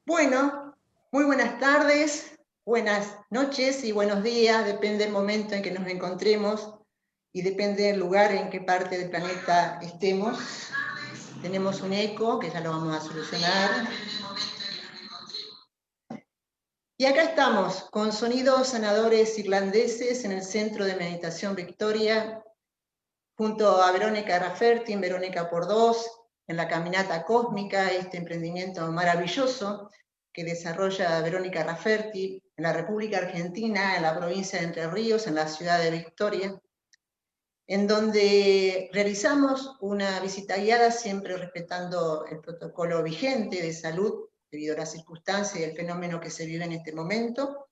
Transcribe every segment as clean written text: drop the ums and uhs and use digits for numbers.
Bueno, muy buenas tardes, buenas noches y buenos días, depende del momento en que nos encontremos y depende del lugar en qué parte del planeta estemos. Tenemos un eco que ya lo vamos a solucionar. Y acá estamos con Sonidos Sanadores Irlandeses en el Centro de Meditación Victoria, junto a Verónica Rafferty en Verónica por Dos, en la Caminata Cósmica, este emprendimiento maravilloso que desarrolla Verónica Rafferty en la República Argentina, en la provincia de Entre Ríos, en la ciudad de Victoria, en donde realizamos una visita guiada siempre respetando el protocolo vigente de salud debido a las circunstancias y el fenómeno que se vive en este momento.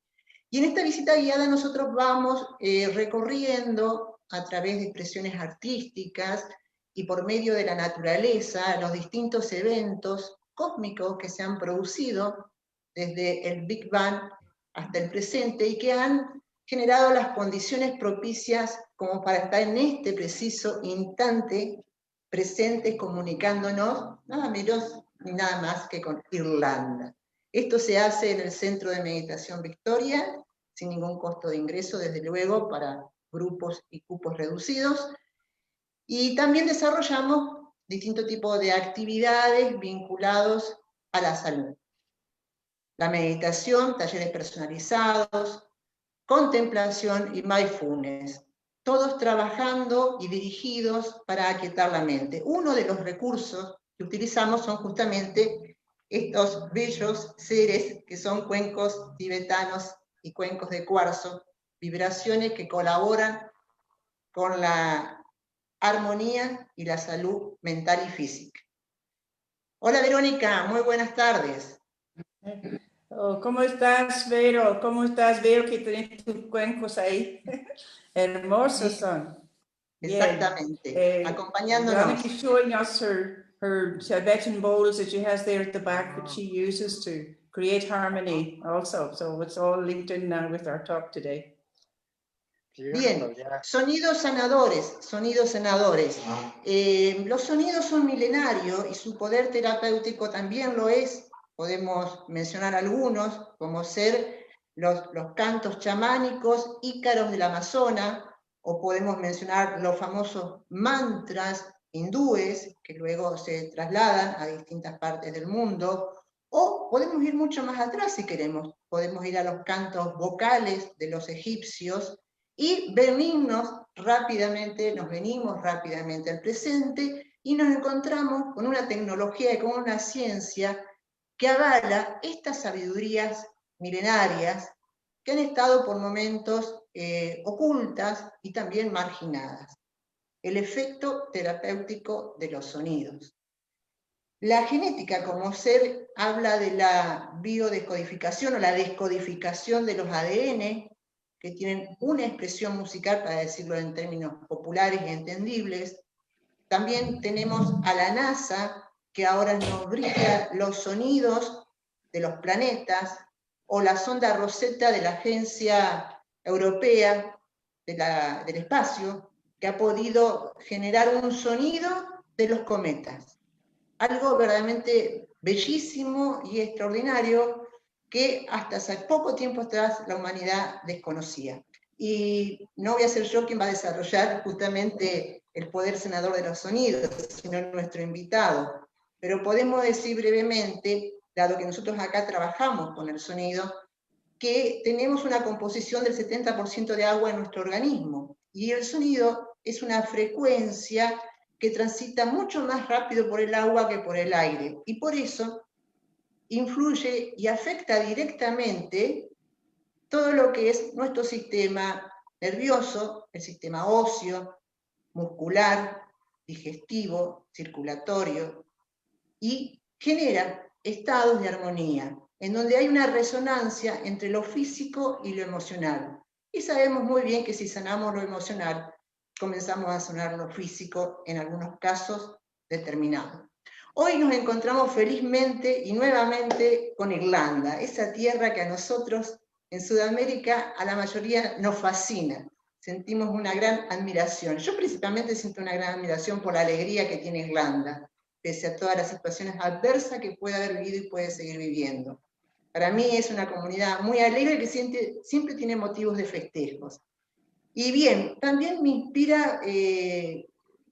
Y en esta visita guiada nosotros vamos recorriendo a través de expresiones artísticas y por medio de la naturaleza los distintos eventos cósmicos que se han producido desde el Big Bang hasta el presente y que han generado las condiciones propicias como para estar en este preciso instante presentes comunicándonos nada menos ni nada más que con Irlanda. Esto se hace en el Centro de Meditación Victoria, sin ningún costo de ingreso, desde luego, para grupos y cupos reducidos. Y también desarrollamos distintos tipos de actividades vinculados a la salud. La meditación, talleres personalizados, contemplación y mindfulness. Todos trabajando y dirigidos para aquietar la mente. Uno de los recursos que utilizamos son justamente estos bellos seres que son cuencos tibetanos y cuencos de cuarzo, vibraciones que colaboran con la armonía y la salud mental y física. Hola Verónica, muy buenas tardes. Oh, ¿cómo estás, Vero? ¿Cómo estás, Vero? Que tenés tus cuencos ahí. Hermosos son. Exactamente. Acompañándonos. Veronica is showing us her Tibetan bowls that she has there at the back that she uses to create harmony also. So it's all linked in now with our talk today. Bien, sonidos sanadores, sonidos sanadores. Los sonidos son milenarios y su poder terapéutico también lo es. Podemos mencionar algunos, como ser los cantos chamánicos, ícaros del Amazonas, o podemos mencionar los famosos mantras hindúes, que luego se trasladan a distintas partes del mundo, o podemos ir mucho más atrás si queremos. Podemos ir a los cantos vocales de los egipcios, y nos venimos rápidamente al presente y nos encontramos con una tecnología y con una ciencia que avala estas sabidurías milenarias que han estado por momentos ocultas y también marginadas. El efecto terapéutico de los sonidos. La genética como ser habla de la biodescodificación o la descodificación de los ADN, que tienen una expresión musical, para decirlo en términos populares y entendibles. También tenemos a la NASA, que ahora nos brinda los sonidos de los planetas, o la sonda Rosetta de la Agencia Europea del Espacio, que ha podido generar un sonido de los cometas. Algo verdaderamente bellísimo y extraordinario, que hasta hace poco tiempo atrás la humanidad desconocía. Y no voy a ser yo quien va a desarrollar justamente el poder sanador de los sonidos, sino nuestro invitado. Pero podemos decir brevemente, dado que nosotros acá trabajamos con el sonido, que tenemos una composición del 70% de agua en nuestro organismo. Y el sonido es una frecuencia que transita mucho más rápido por el agua que por el aire. Y por eso influye y afecta directamente todo lo que es nuestro sistema nervioso, el sistema óseo, muscular, digestivo, circulatorio, y genera estados de armonía, en donde hay una resonancia entre lo físico y lo emocional. Y sabemos muy bien que si sanamos lo emocional, comenzamos a sanar lo físico en algunos casos determinados. Hoy nos encontramos felizmente y nuevamente con Irlanda, esa tierra que a nosotros en Sudamérica a la mayoría nos fascina. Sentimos una gran admiración. Yo principalmente siento una gran admiración por la alegría que tiene Irlanda, pese a todas las situaciones adversas que puede haber vivido y puede seguir viviendo. Para mí es una comunidad muy alegre que siempre tiene motivos de festejos. Y bien, también me inspira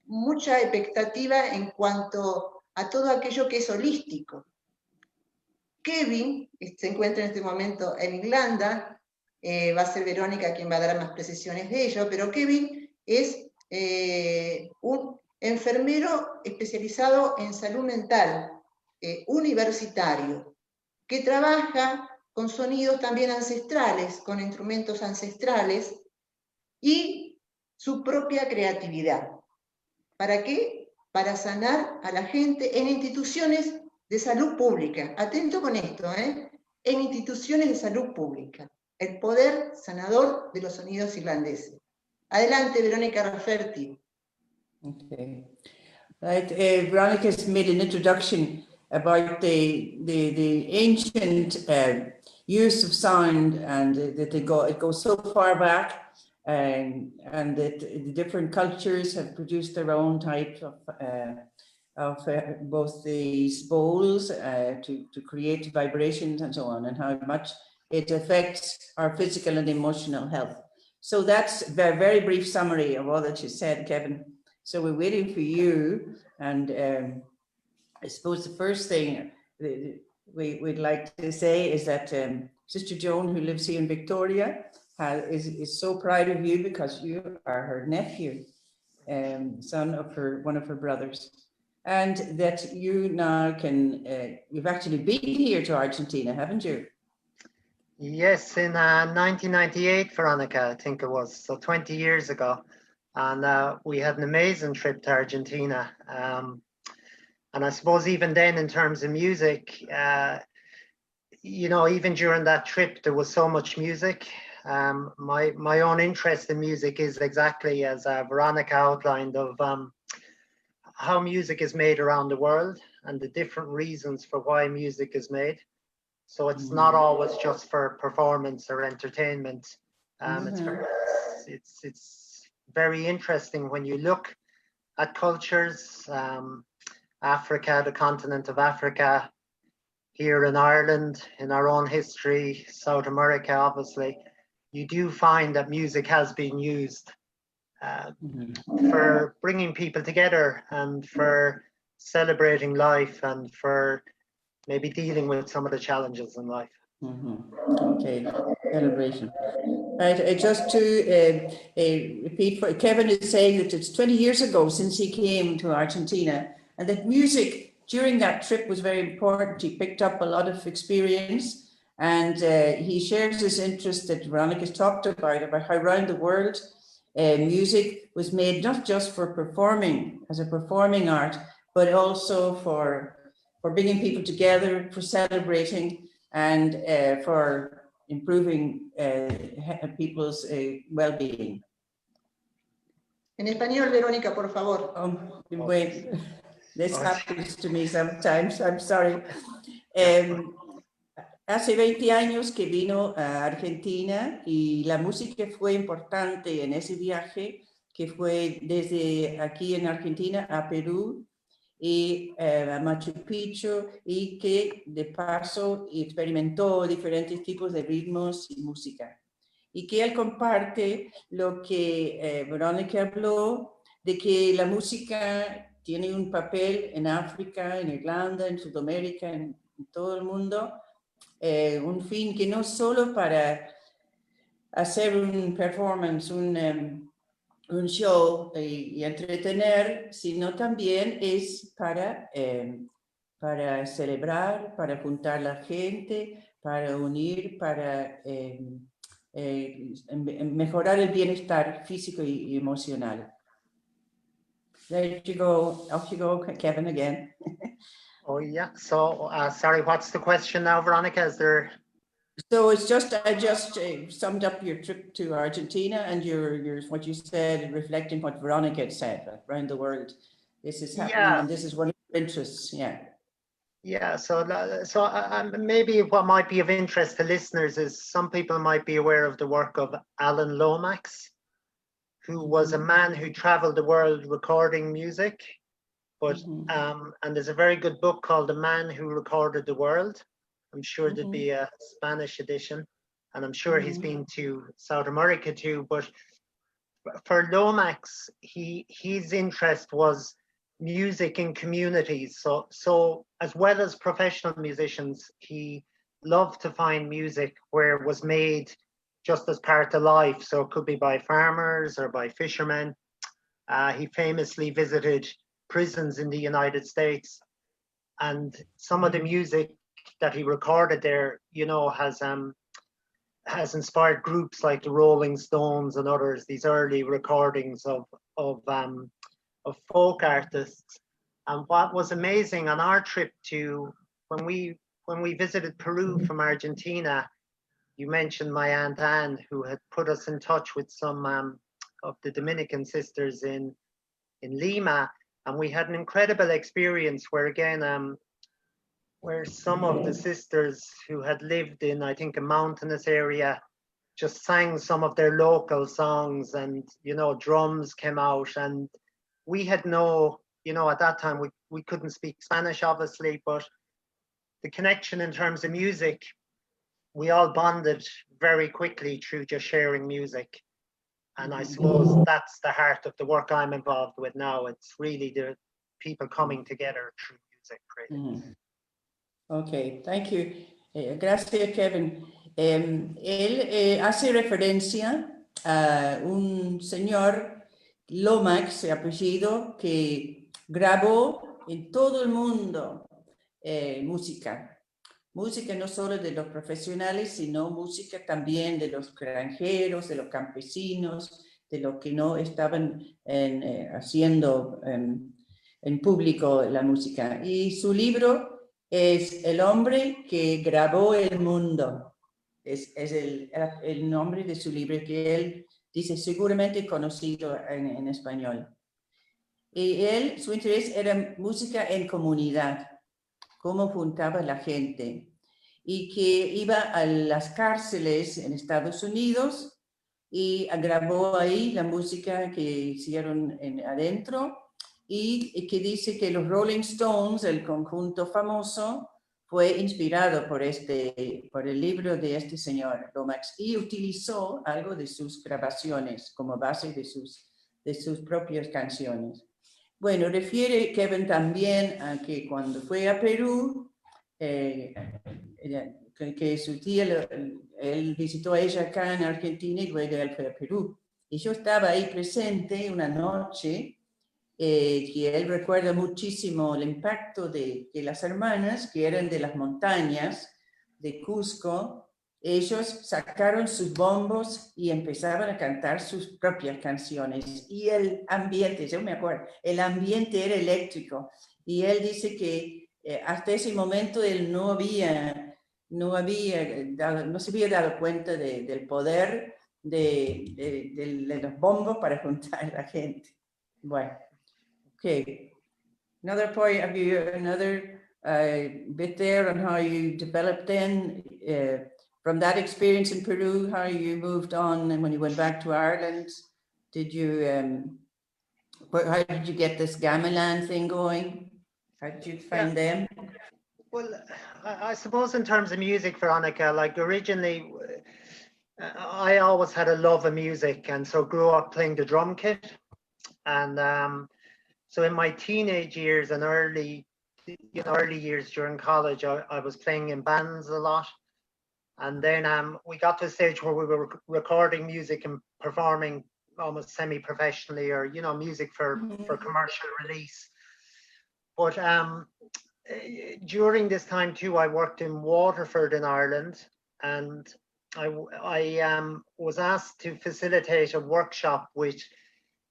mucha expectativa en cuanto a todo aquello que es holístico. Kevin se encuentra en este momento en Irlanda, va a ser Verónica quien va a dar más precisiones de ello, pero Kevin es un enfermero especializado en salud mental, universitario, que trabaja con sonidos también ancestrales, con instrumentos ancestrales y su propia creatividad. ¿Para qué? Para sanar a la gente en instituciones de salud pública. Atento con esto, en instituciones de salud pública. El poder sanador de los sonidos irlandeses. Adelante, Verónica Rafferty. Okay. Right, Veronica's made an introduction about the ancient use of sound, and that it goes so far back, and that the different cultures have produced their own type of both these bowls to create vibrations and so on, and how much it affects our physical and emotional health. So that's a very brief summary of all that you said, Kevin. So we're waiting for you, and I suppose the first thing we'd like to say is that Sister Joan, who lives here in Victoria, is so proud of you because you are her nephew, son of one of her brothers, and that you now can, you've actually been here to Argentina, haven't you? Yes, in 1998, Veronica, I think it was, so 20 years ago. And we had an amazing trip to Argentina. And I suppose even then, in terms of music, you know, even during that trip, there was so much music. My own interest in music is exactly as Veronica outlined, of how music is made around the world and the different reasons for why music is made. So it's not always just for performance or entertainment. It's very interesting when you look at cultures, Africa, the continent of Africa, here in Ireland, in our own history, South America, obviously, you do find that music has been used for bringing people together and for celebrating life and for maybe dealing with some of the challenges in life. Okay, celebration. Right, just to repeat, what Kevin is saying, that it's 20 years ago since he came to Argentina, and that music during that trip was very important. He picked up a lot of experience, and he shares this interest that Veronica's talked about how around the world music was made not just for performing, as a performing art, but also for bringing people together, for celebrating, and for improving people's well-being. En español, Verónica, por favor. Wait, this happens to me sometimes, I'm sorry. Hace 20 años que vino a Argentina y la música fue importante en ese viaje, que fue desde aquí en Argentina a Perú y a Machu Picchu, y que de paso experimentó diferentes tipos de ritmos y música. Y que él comparte lo que Verónica habló, de que la música tiene un papel en África, en Irlanda, en Sudamérica, en todo el mundo, un fin que no solo para hacer un performance, un show y entretener, sino también es para celebrar, para juntar la gente, para unir, para mejorar el bienestar físico y emocional. There you go. Off you go, Kevin, again. Oh, yeah. So, sorry, what's the question now, Veronica? Is there... So it's just, I just summed up your trip to Argentina and your what you said, reflecting what Veronica had said around the world. This is happening, and this is one of your interests. Yeah. Yeah. So maybe what might be of interest to listeners is some people might be aware of the work of Alan Lomax, who was a man who traveled the world recording music. But and there's a very good book called The Man Who Recorded the World. I'm sure there'd be a Spanish edition, and I'm sure he's been to South America too. But for Lomax, his interest was music in communities. So as well as professional musicians, he loved to find music where it was made just as part of life. So it could be by farmers or by fishermen. He famously visited prisons in the United States, and some of the music that he recorded there, you know, has inspired groups like the Rolling Stones and others. These early recordings of folk artists. And what was amazing on our trip to when we visited Peru from Argentina, you mentioned my Aunt Anne, who had put us in touch with some of the Dominican sisters in Lima, and we had an incredible experience where again where some of the sisters who had lived in, I think, a mountainous area just sang some of their local songs, and you know, drums came out, and we had no, you know, at that time we couldn't speak Spanish obviously, but the connection in terms of music, we all bonded very quickly through just sharing music. And I suppose that's the heart of the work I'm involved with now. It's really the people coming together through music, really. Ok, thank you. Gracias, Kevin. Él hace referencia a un señor, Lomax, apellido, que grabó en todo el mundo música. Música no solo de los profesionales, sino música también de los granjeros, de los campesinos, de los que no estaban haciendo en público la música. Y su libro es El hombre que grabó el mundo. Es el nombre de su libro, que él dice seguramente conocido en español. Y su interés era música en comunidad, cómo juntaba la gente, y que iba a las cárceles en Estados Unidos y grabó ahí la música que hicieron adentro, y que dice que los Rolling Stones, el conjunto famoso, fue inspirado por el libro de este señor Lomax, y utilizó algo de sus grabaciones como base de sus propias canciones. Bueno, refiere Kevin también a que cuando fue a Perú, que su tía, él visitó a ella acá en Argentina y luego él fue a Perú. Y yo estaba ahí presente una noche, que él recuerda muchísimo el impacto de las hermanas que eran de las montañas de Cusco. Ellos sacaron sus bombos y empezaban a cantar sus propias canciones. Y el ambiente, yo me acuerdo, el ambiente era eléctrico. Y él dice que hasta ese momento él no se había dado cuenta del poder de los bombos para juntar a la gente. Bueno, okay. Another point of view, another bit there on how you developed then, from that experience in Peru, how you moved on, and when you went back to Ireland, did you, how did you get this gamelan thing going? How did you find them? Well, I suppose in terms of music, Veronica, like originally, I always had a love of music, and so grew up playing the drum kit. And so in my teenage years and early years during college, I was playing in bands a lot. And then we got to a stage where we were recording music and performing almost semi-professionally, or, you know, music for commercial release. But during this time too, I worked in Waterford in Ireland, and I was asked to facilitate a workshop with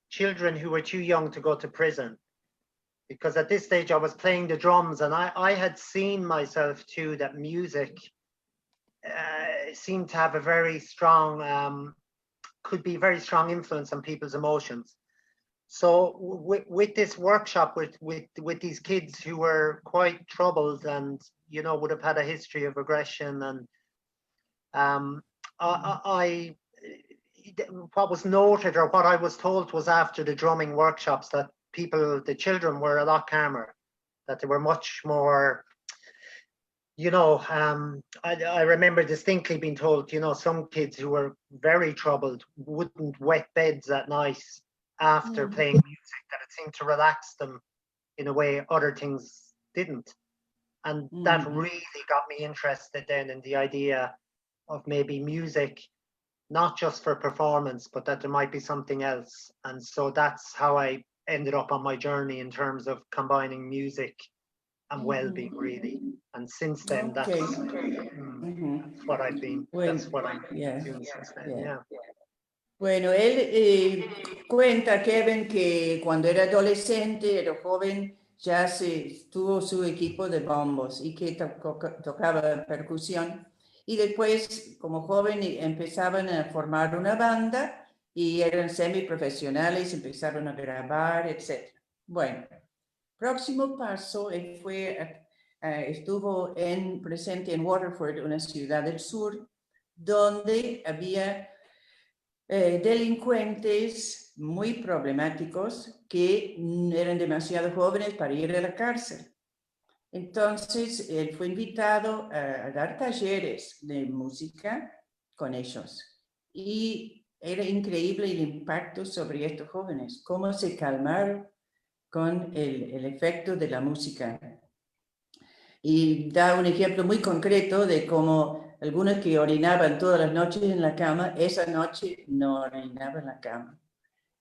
children who were too young to go to prison. Because at this stage I was playing the drums, and I had seen myself too that music seemed to have a very strong, could be very strong influence on people's emotions. So with this workshop with these kids who were quite troubled and, you know, would have had a history of aggression, and what was noted, or what I was told, was after the drumming workshops that the children were a lot calmer, that they were much more, you know, I remember distinctly being told, you know, some kids who were very troubled wouldn't wet beds at night after playing music, that it seemed to relax them in a way other things didn't. And that really got me interested then in the idea of maybe music, not just for performance, but that there might be something else. And so that's how I ended up on my journey in terms of combining music and well-being, really. And since then, that's what I've been. Bueno, that's what I'm yeah, doing since then. Yeah. Bueno, él cuenta, Kevin, que cuando era adolescente, era joven, ya tuvo su equipo de bombos y que tocaba percusión. Y después, como joven, empezaban a formar una banda y eran semiprofesionales, empezaron a grabar, etc. Bueno, próximo paso, él estuvo presente en Waterford, una ciudad del sur, donde había delincuentes muy problemáticos que eran demasiado jóvenes para ir a la cárcel. Entonces, él fue invitado a dar talleres de música con ellos. Y era increíble el impacto sobre estos jóvenes, cómo se calmaron con el efecto de la música. Y da un ejemplo muy concreto de cómo algunos que orinaban todas las noches en la cama, esa noche no orinaban en la cama.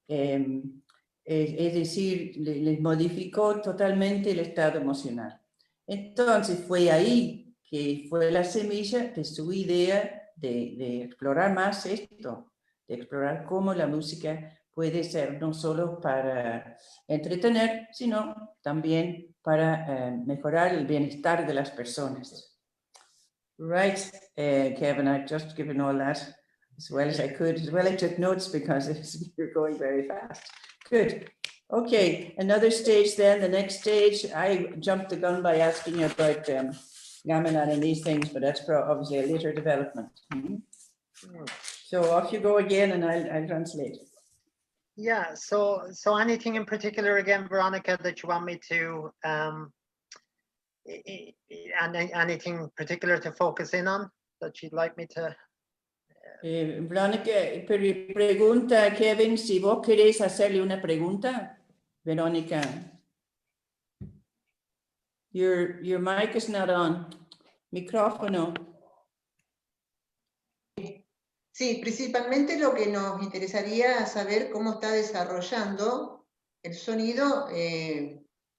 Es decir, les modificó totalmente el estado emocional. Entonces fue ahí que fue la semilla de su idea de explorar más esto, de explorar cómo la música puede ser no solo para entretener, sino también para mejorar el bienestar de las personas. Right, Kevin, I've just given all that as well as I could. As well, I took notes because you're going very fast. Good. Okay, another stage then, the next stage. I jumped the gun by asking you about gamelan and these things, but that's obviously a later development. So off you go again and I'll translate. Yeah, so anything in particular again, Veronica, that you want me to, anything particular to focus in on that you'd like me to? Veronica, pregunta Kevin si vos querés hacerle una pregunta. Veronica, your mic is not on. Micrófono. Sí, principalmente lo que nos interesaría saber cómo está desarrollando el sonido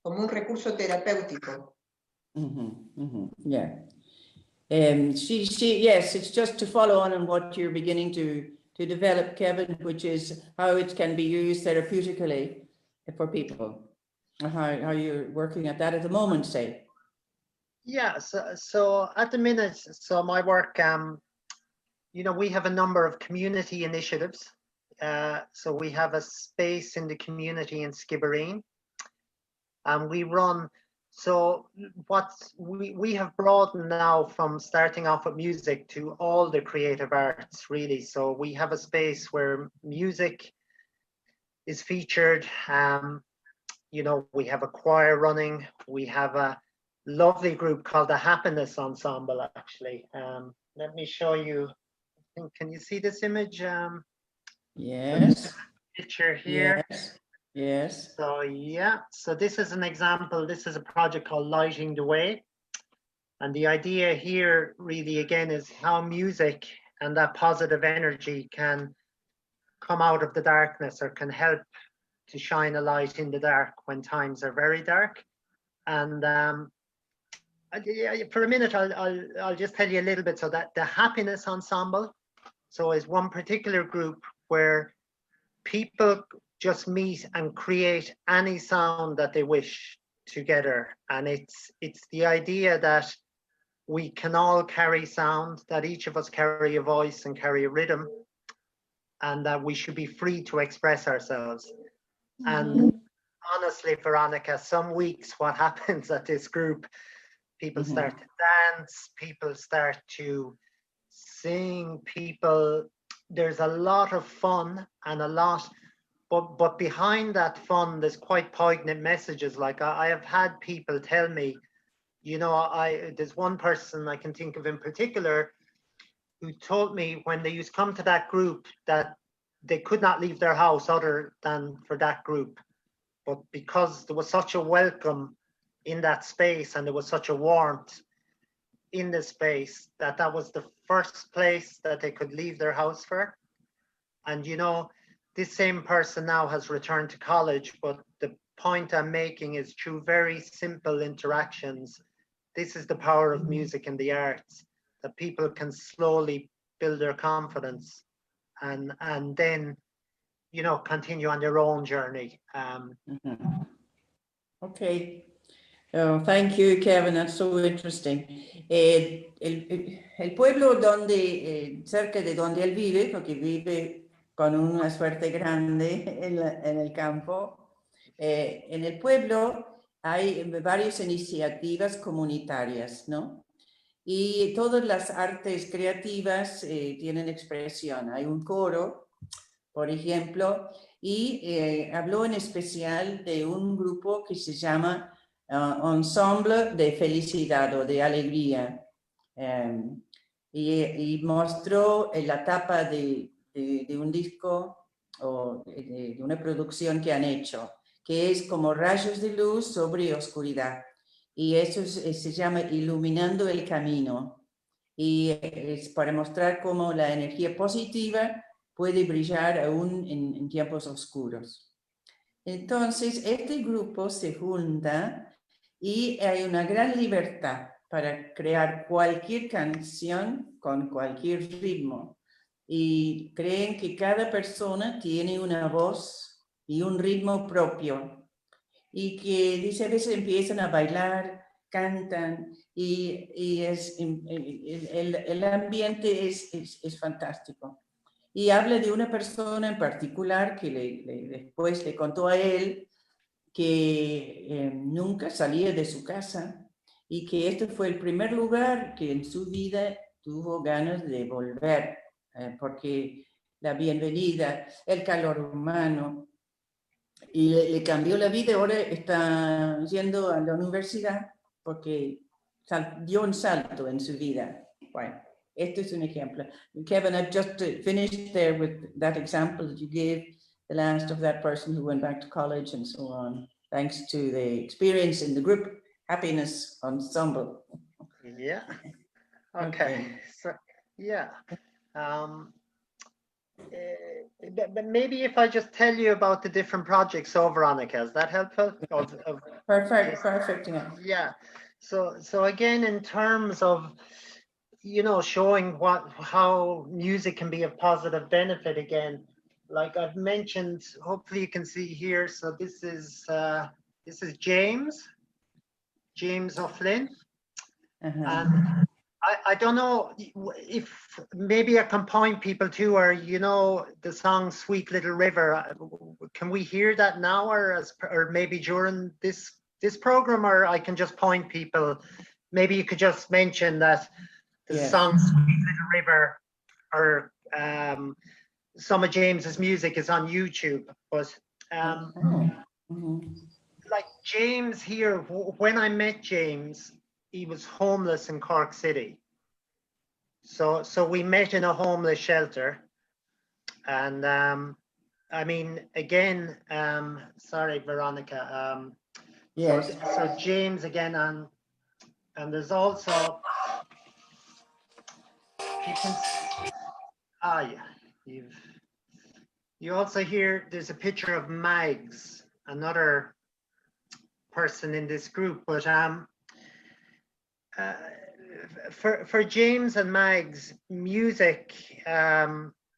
como un recurso terapéutico. Yeah. Yes, it's just to follow on what you're beginning to develop, Kevin, which is how it can be used therapeutically for people. How you're working at that at the moment, say. Yeah, so at the minute, so my work, you know, we have a number of community initiatives. So we have a space in the community in Skibbereen, and we run. So what we have broadened now from starting off with music to all the creative arts, really. So we have a space where music is featured. You know, we have a choir running. We have a lovely group called the Happiness Ensemble, actually. Let me show you. Can you see this image? Yes. Picture here. Yes. So yeah, so this is an example. This is a project called Lighting the Way. And the idea here really again is how music and that positive energy can come out of the darkness or can help to shine a light in the dark when times are very dark. And for a minute, I'll just tell you a little bit. So that the Happiness Ensemble, so is one particular group where people just meet and create any sound that they wish together. And it's the idea that we can all carry sound, that each of us carry a voice and carry a rhythm, and that we should be free to express ourselves. And honestly, Veronica, some weeks what happens at this group, people start to dance, people start to sing, there's a lot of fun and a lot, but behind that fun, there's quite poignant messages. Like I have had people tell me you know, there's one person I can think of in particular who told me when they used to come to that group that they could not leave their house other than for that group. But because there was such a welcome in that space and there was such a warmth in the space, that was the first place that they could leave their house for. And, you know, this same person now has returned to college, but the point I'm making is through very simple interactions, this is the power of music and the arts, that people can slowly build their confidence and then, you know, continue on their own journey. Okay. Oh, thank you, Kevin. That's so interesting. El pueblo donde, cerca de donde él vive, porque vive con una suerte grande en el campo, en el pueblo hay varias iniciativas comunitarias, ¿no? Y todas las artes creativas tienen expresión. Hay un coro, por ejemplo, y habló en especial de un grupo que se llama Ensemble de Felicidad o de Alegría. Y mostró la tapa de un disco o de una producción que han hecho, que es como rayos de luz sobre oscuridad. Y eso se llama Iluminando el Camino. Y es para mostrar cómo la energía positiva puede brillar aún en tiempos oscuros. Entonces, este grupo se junta y hay una gran libertad para crear cualquier canción con cualquier ritmo. Y creen que cada persona tiene una voz y un ritmo propio. Y que dice, a veces empiezan a bailar, cantan y el ambiente es fantástico. Y habla de una persona en particular que después le contó a él que nunca salía de su casa y que este fue el primer lugar que en su vida tuvo ganas de volver, porque la bienvenida, el calor humano, y le cambió la vida. Ahora está yendo a la universidad porque dio un salto en su vida. Bueno, este es un ejemplo. Kevin, I've just finished there with that example that you gave, the last of that person who went back to college and so on, thanks to the experience in the group happiness ensemble. Yeah. Okay. So, yeah. But maybe if I just tell you about the different projects over Veronica, is that helpful? Perfect. Yeah. So again, in terms of, you know, showing how music can be a positive benefit again, like I've mentioned, hopefully you can see here. So this is James O'Flynn. And I don't know if maybe I can point people to, or, you know, the song Sweet Little River. Can we hear that now, or maybe during this program, or I can just point people? Maybe you could just mention that the song Sweet Little River, or some of James's music is on YouTube. But like James here, when I met James, he was homeless in Cork City. So we met in a homeless shelter. And I mean, again, sorry, Veronica. Yes. So James again, and there's also, you also hear there's a picture of Mags, another person in this group. But for James and Mags, music,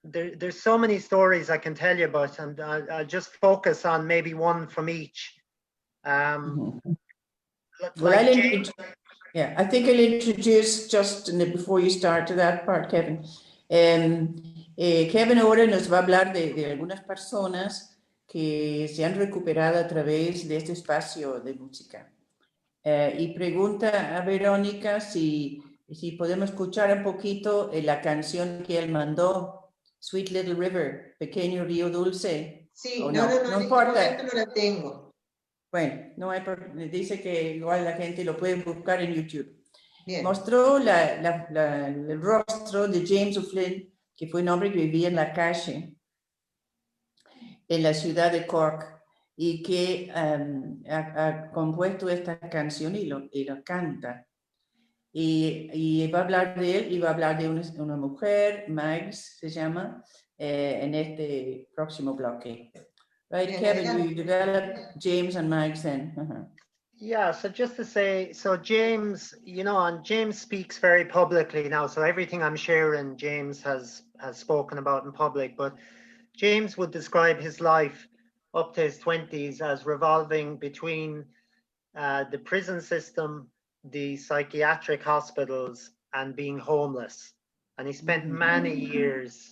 there's so many stories I can tell you about, and I'll just focus on maybe one from each. I think I'll introduce just before you start to that part, Kevin. Kevin ahora nos va a hablar de algunas personas que se han recuperado a través de este espacio de música. Y pregunta a Verónica si podemos escuchar un poquito la canción que él mandó, Sweet Little River, Pequeño Río Dulce. Sí, no importa. No la tengo. Bueno, no hay dice que igual la gente lo puede buscar en YouTube. Bien. Mostró el rostro de James O'Flynn, que fue un hombre que vivía en la calle, en la ciudad de Cork, y que ha compuesto esta canción y lo canta. Y va a hablar de él y va a hablar de una mujer, Mags se llama, en este próximo bloque. Right, Bien, Kevin, adelante. you developed James and Mags then. Yeah, so just to say, so James, you know, and James speaks very publicly now. So everything I'm sharing, James has spoken about in public. But James would describe his life up to his 20s as revolving between the prison system, the psychiatric hospitals, and being homeless. And he spent many years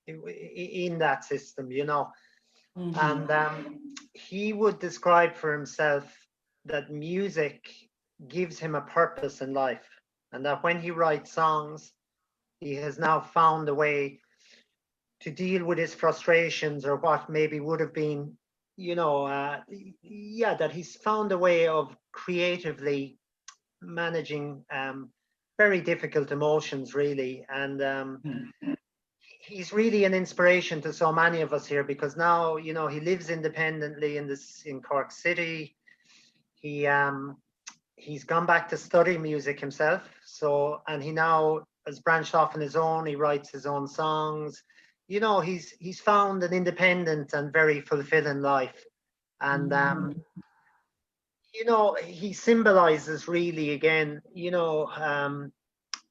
in that system, you know. And he would describe for himself that music gives him a purpose in life, and that when he writes songs, he has now found a way to deal with his frustrations, or what maybe would have been, you know, yeah, that he's found a way of creatively managing very difficult emotions, really. And he's really an inspiration to so many of us here, because now, you know, he lives independently in Cork City. He's gone back to study music himself. So, and he now has branched off on his own. He writes his own songs. You know, he's found an independent and very fulfilling life. And you know, he symbolizes really, again, you know,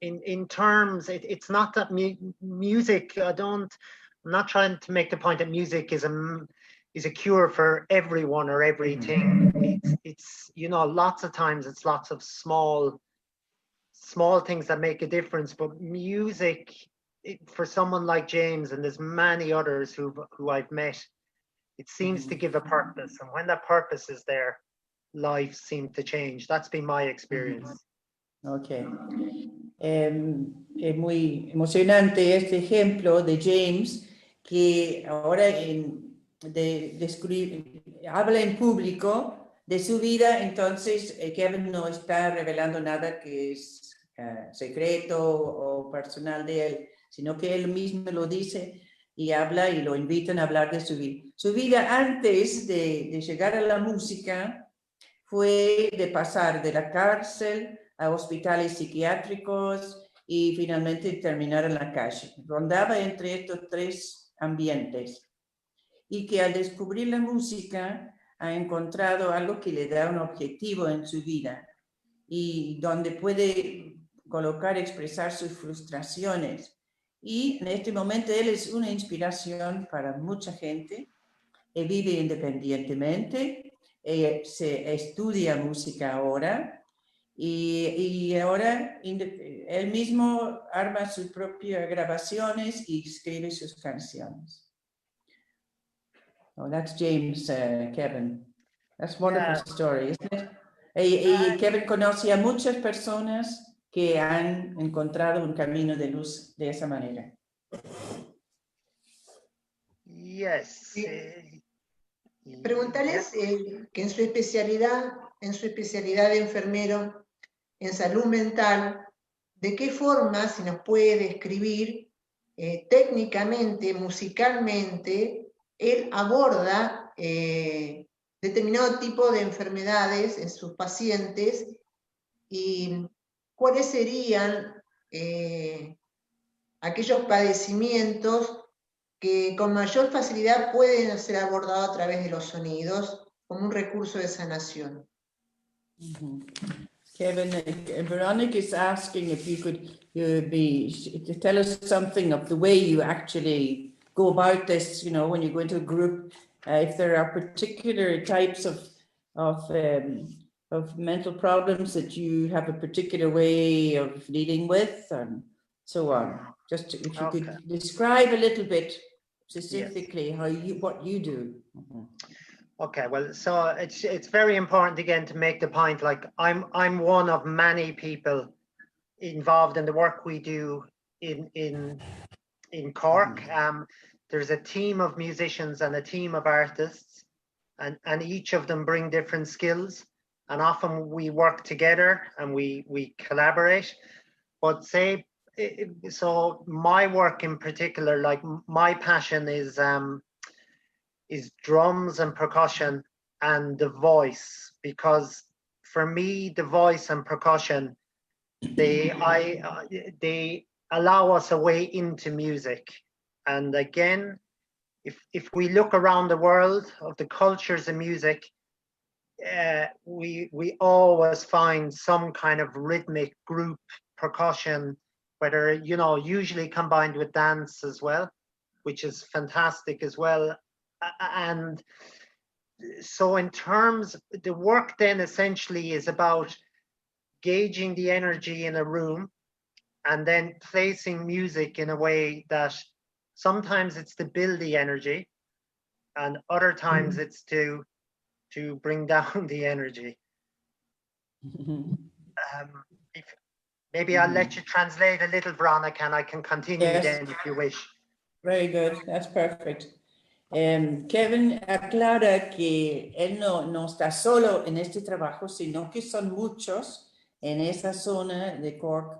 in terms, it's not that music, I'm not trying to make the point that music is a cure for everyone or everything. It's you know, lots of times it's lots of small things that make a difference. But music, for someone like James, and there's many others who I've met, it seems to give a purpose. And when that purpose is there, life seems to change. That's been my experience. Okay. Es muy emocionante este ejemplo de James, que ahora habla en público de su vida. Entonces Kevin no está revelando nada que es secreto o personal de él, sino que él mismo lo dice y habla, y lo invitan a hablar de su vida. Su vida antes de llegar a la música fue de pasar de la cárcel a hospitales psiquiátricos y finalmente terminar en la calle. Rondaba entre estos tres ambientes, y que al descubrir la música ha encontrado algo que le da un objetivo en su vida y donde puede colocar, expresar sus frustraciones. Y en este momento él es una inspiración para mucha gente. Vive independientemente, se estudia música ahora, y ahora él mismo arma sus propias grabaciones y escribe sus canciones. Oh, that's James, Kevin. That's a wonderful story, isn't it? Y Kevin conoce a muchas personas que han encontrado un camino de luz de esa manera. Yes. Preguntarles que en su especialidad de enfermero en salud mental, ¿de qué forma, si nos puede describir técnicamente, musicalmente, él aborda determinado tipo de enfermedades en sus pacientes, y cuáles serían aquellos padecimientos que con mayor facilidad pueden ser abordados a través de los sonidos como un recurso de sanación? Kevin, Veronica is asking if you could to tell us something of the way you actually go about this, you know, when you go into a group, if there are particular types of mental problems that you have a particular way of dealing with, and so on. Just if you could describe a little bit specifically what you do. Okay, well, so it's very important again to make the point, like I'm one of many people involved in the work we do in Cork. There's a team of musicians and a team of artists, and each of them bring different skills. And often we work together and we collaborate. But say, so my work in particular, like my passion is drums and percussion and the voice, because for me, the voice and percussion, they allow us a way into music. And again, if we look around the world of the cultures of music, we always find some kind of rhythmic group percussion, whether, you know, usually combined with dance as well, which is fantastic as well. And so in terms, the work then essentially is about gauging the energy in a room and then placing music in a way that sometimes it's to build the energy and other times it's to bring down the energy. Maybe I'll let you translate a little, Veronica, and I can continue then if you wish. Very good, that's perfect. Kevin aclara que él no está solo en este trabajo, sino que son muchos en esa zona de Cork.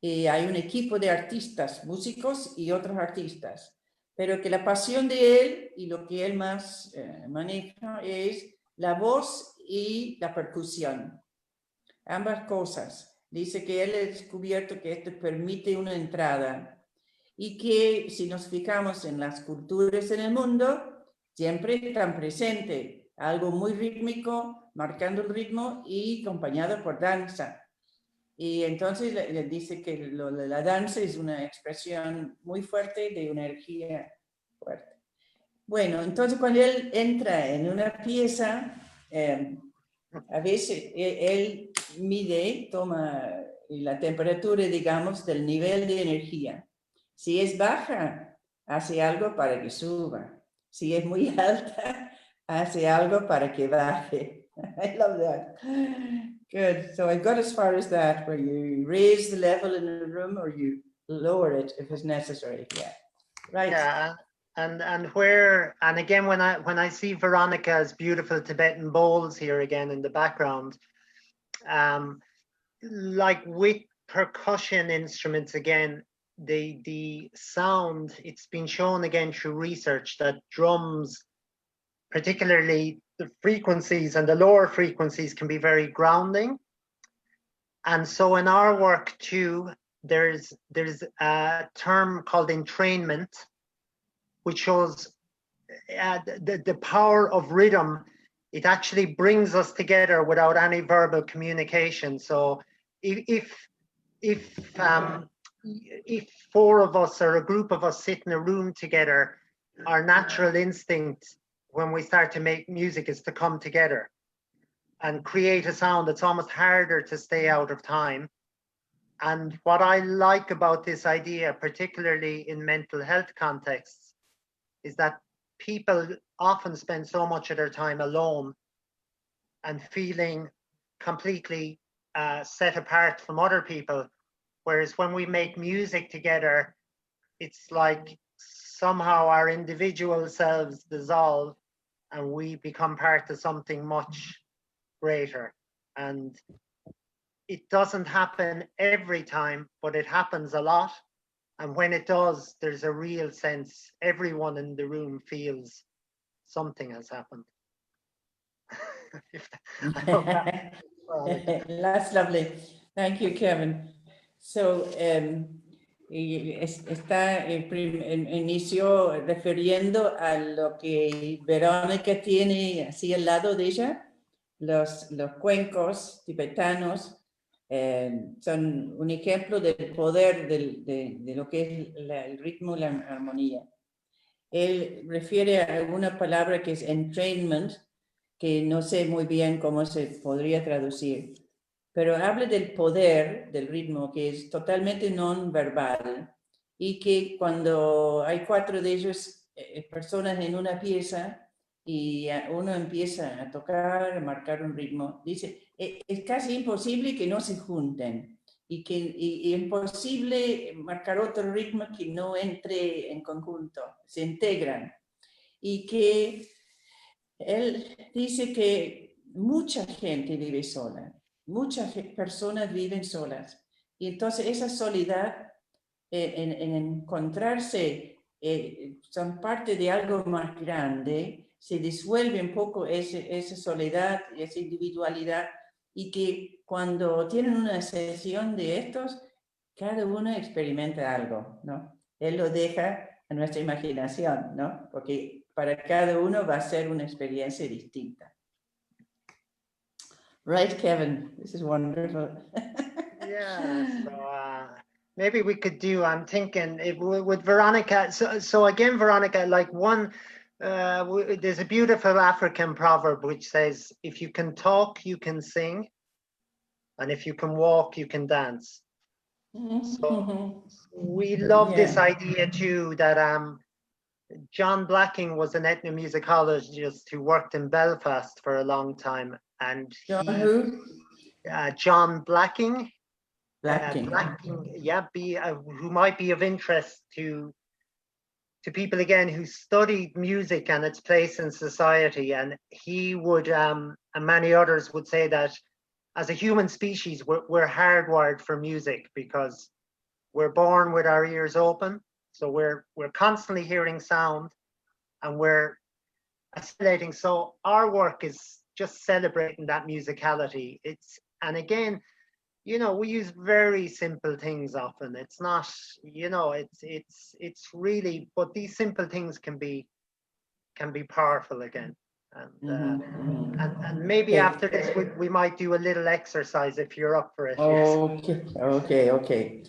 Y hay un equipo de artistas, músicos y otros artistas, pero que la pasión de él y lo que él más maneja es la voz y la percusión. Ambas cosas. Dice que él ha descubierto que esto permite una entrada y que si nos fijamos en las culturas en el mundo, siempre están presentes, algo muy rítmico, marcando el ritmo y acompañado por danza. Y entonces le dice que la danza es una expresión muy fuerte de una energía fuerte. Bueno, entonces cuando él entra en una pieza, a veces él mide, toma la temperatura, digamos, del nivel de energía. Si es baja, hace algo para que suba. Si es muy alta, hace algo para que baje. I love that. Good. So I got as far as that, where you raise the level in the room or you lower it if it's necessary. Yeah. Right. Yeah. And again, when I see Veronica's beautiful Tibetan bowls here again in the background, like with percussion instruments, again, the sound, it's been shown again through research that drums, particularly the frequencies and the lower frequencies, can be very grounding. And so in our work too, there's a term called entrainment, which shows the power of rhythm. It actually brings us together without any verbal communication. So if four of us or a group of us sit in a room together, our natural instinct when we start to make music is to come together and create a sound that's almost harder to stay out of time. And what I like about this idea, particularly in mental health contexts, is that people often spend so much of their time alone and feeling completely set apart from other people. Whereas when we make music together, it's like somehow our individual selves dissolve and we become part of something much greater. And it doesn't happen every time, but it happens a lot. And when it does, there's a real sense, everyone in the room feels something has happened. That's lovely. Thank you, Kevin. So, inició refiriendo a lo que Verónica tiene así al lado de ella. Los cuencos tibetanos son un ejemplo del poder de lo que es el ritmo y la armonía. Él refiere a alguna palabra que es entrainment, que no sé muy bien cómo se podría traducir, pero habla del poder del ritmo que es totalmente no verbal y que cuando hay cuatro de ellos, personas en una pieza, y uno empieza a tocar, a marcar un ritmo, dice, es casi imposible que no se junten y que es imposible marcar otro ritmo que no entre en conjunto, se integran y que Él dice que mucha gente vive sola, muchas personas viven solas. Y entonces esa soledad, en encontrarse, son parte de algo más grande, se disuelve un poco esa soledad, esa individualidad, y que cuando tienen una sesión de estos, cada uno experimenta algo, ¿no? Él lo deja a nuestra imaginación, ¿no? Porque para cada uno va a ser una experiencia distinta. Right, Kevin? This is wonderful. Yeah, so maybe we could do, I'm thinking with Veronica, so again, Veronica, like one, there's a beautiful African proverb which says, if you can talk, you can sing, and if you can walk, you can dance. So we love this idea too, that John Blacking was an ethnomusicologist who worked in Belfast for a long time, and John who? John Blacking. Blacking. Yeah, who might be of interest to people again who studied music and its place in society. And he would, and many others would say that as a human species, we're hardwired for music because we're born with our ears open. So we're constantly hearing sound, and we're assimilating. So our work is just celebrating that musicality. And again, you know, we use very simple things often. It's not, you know, it's really, but these simple things can be powerful again. And maybe after this we might do a little exercise if you're up for it. Okay.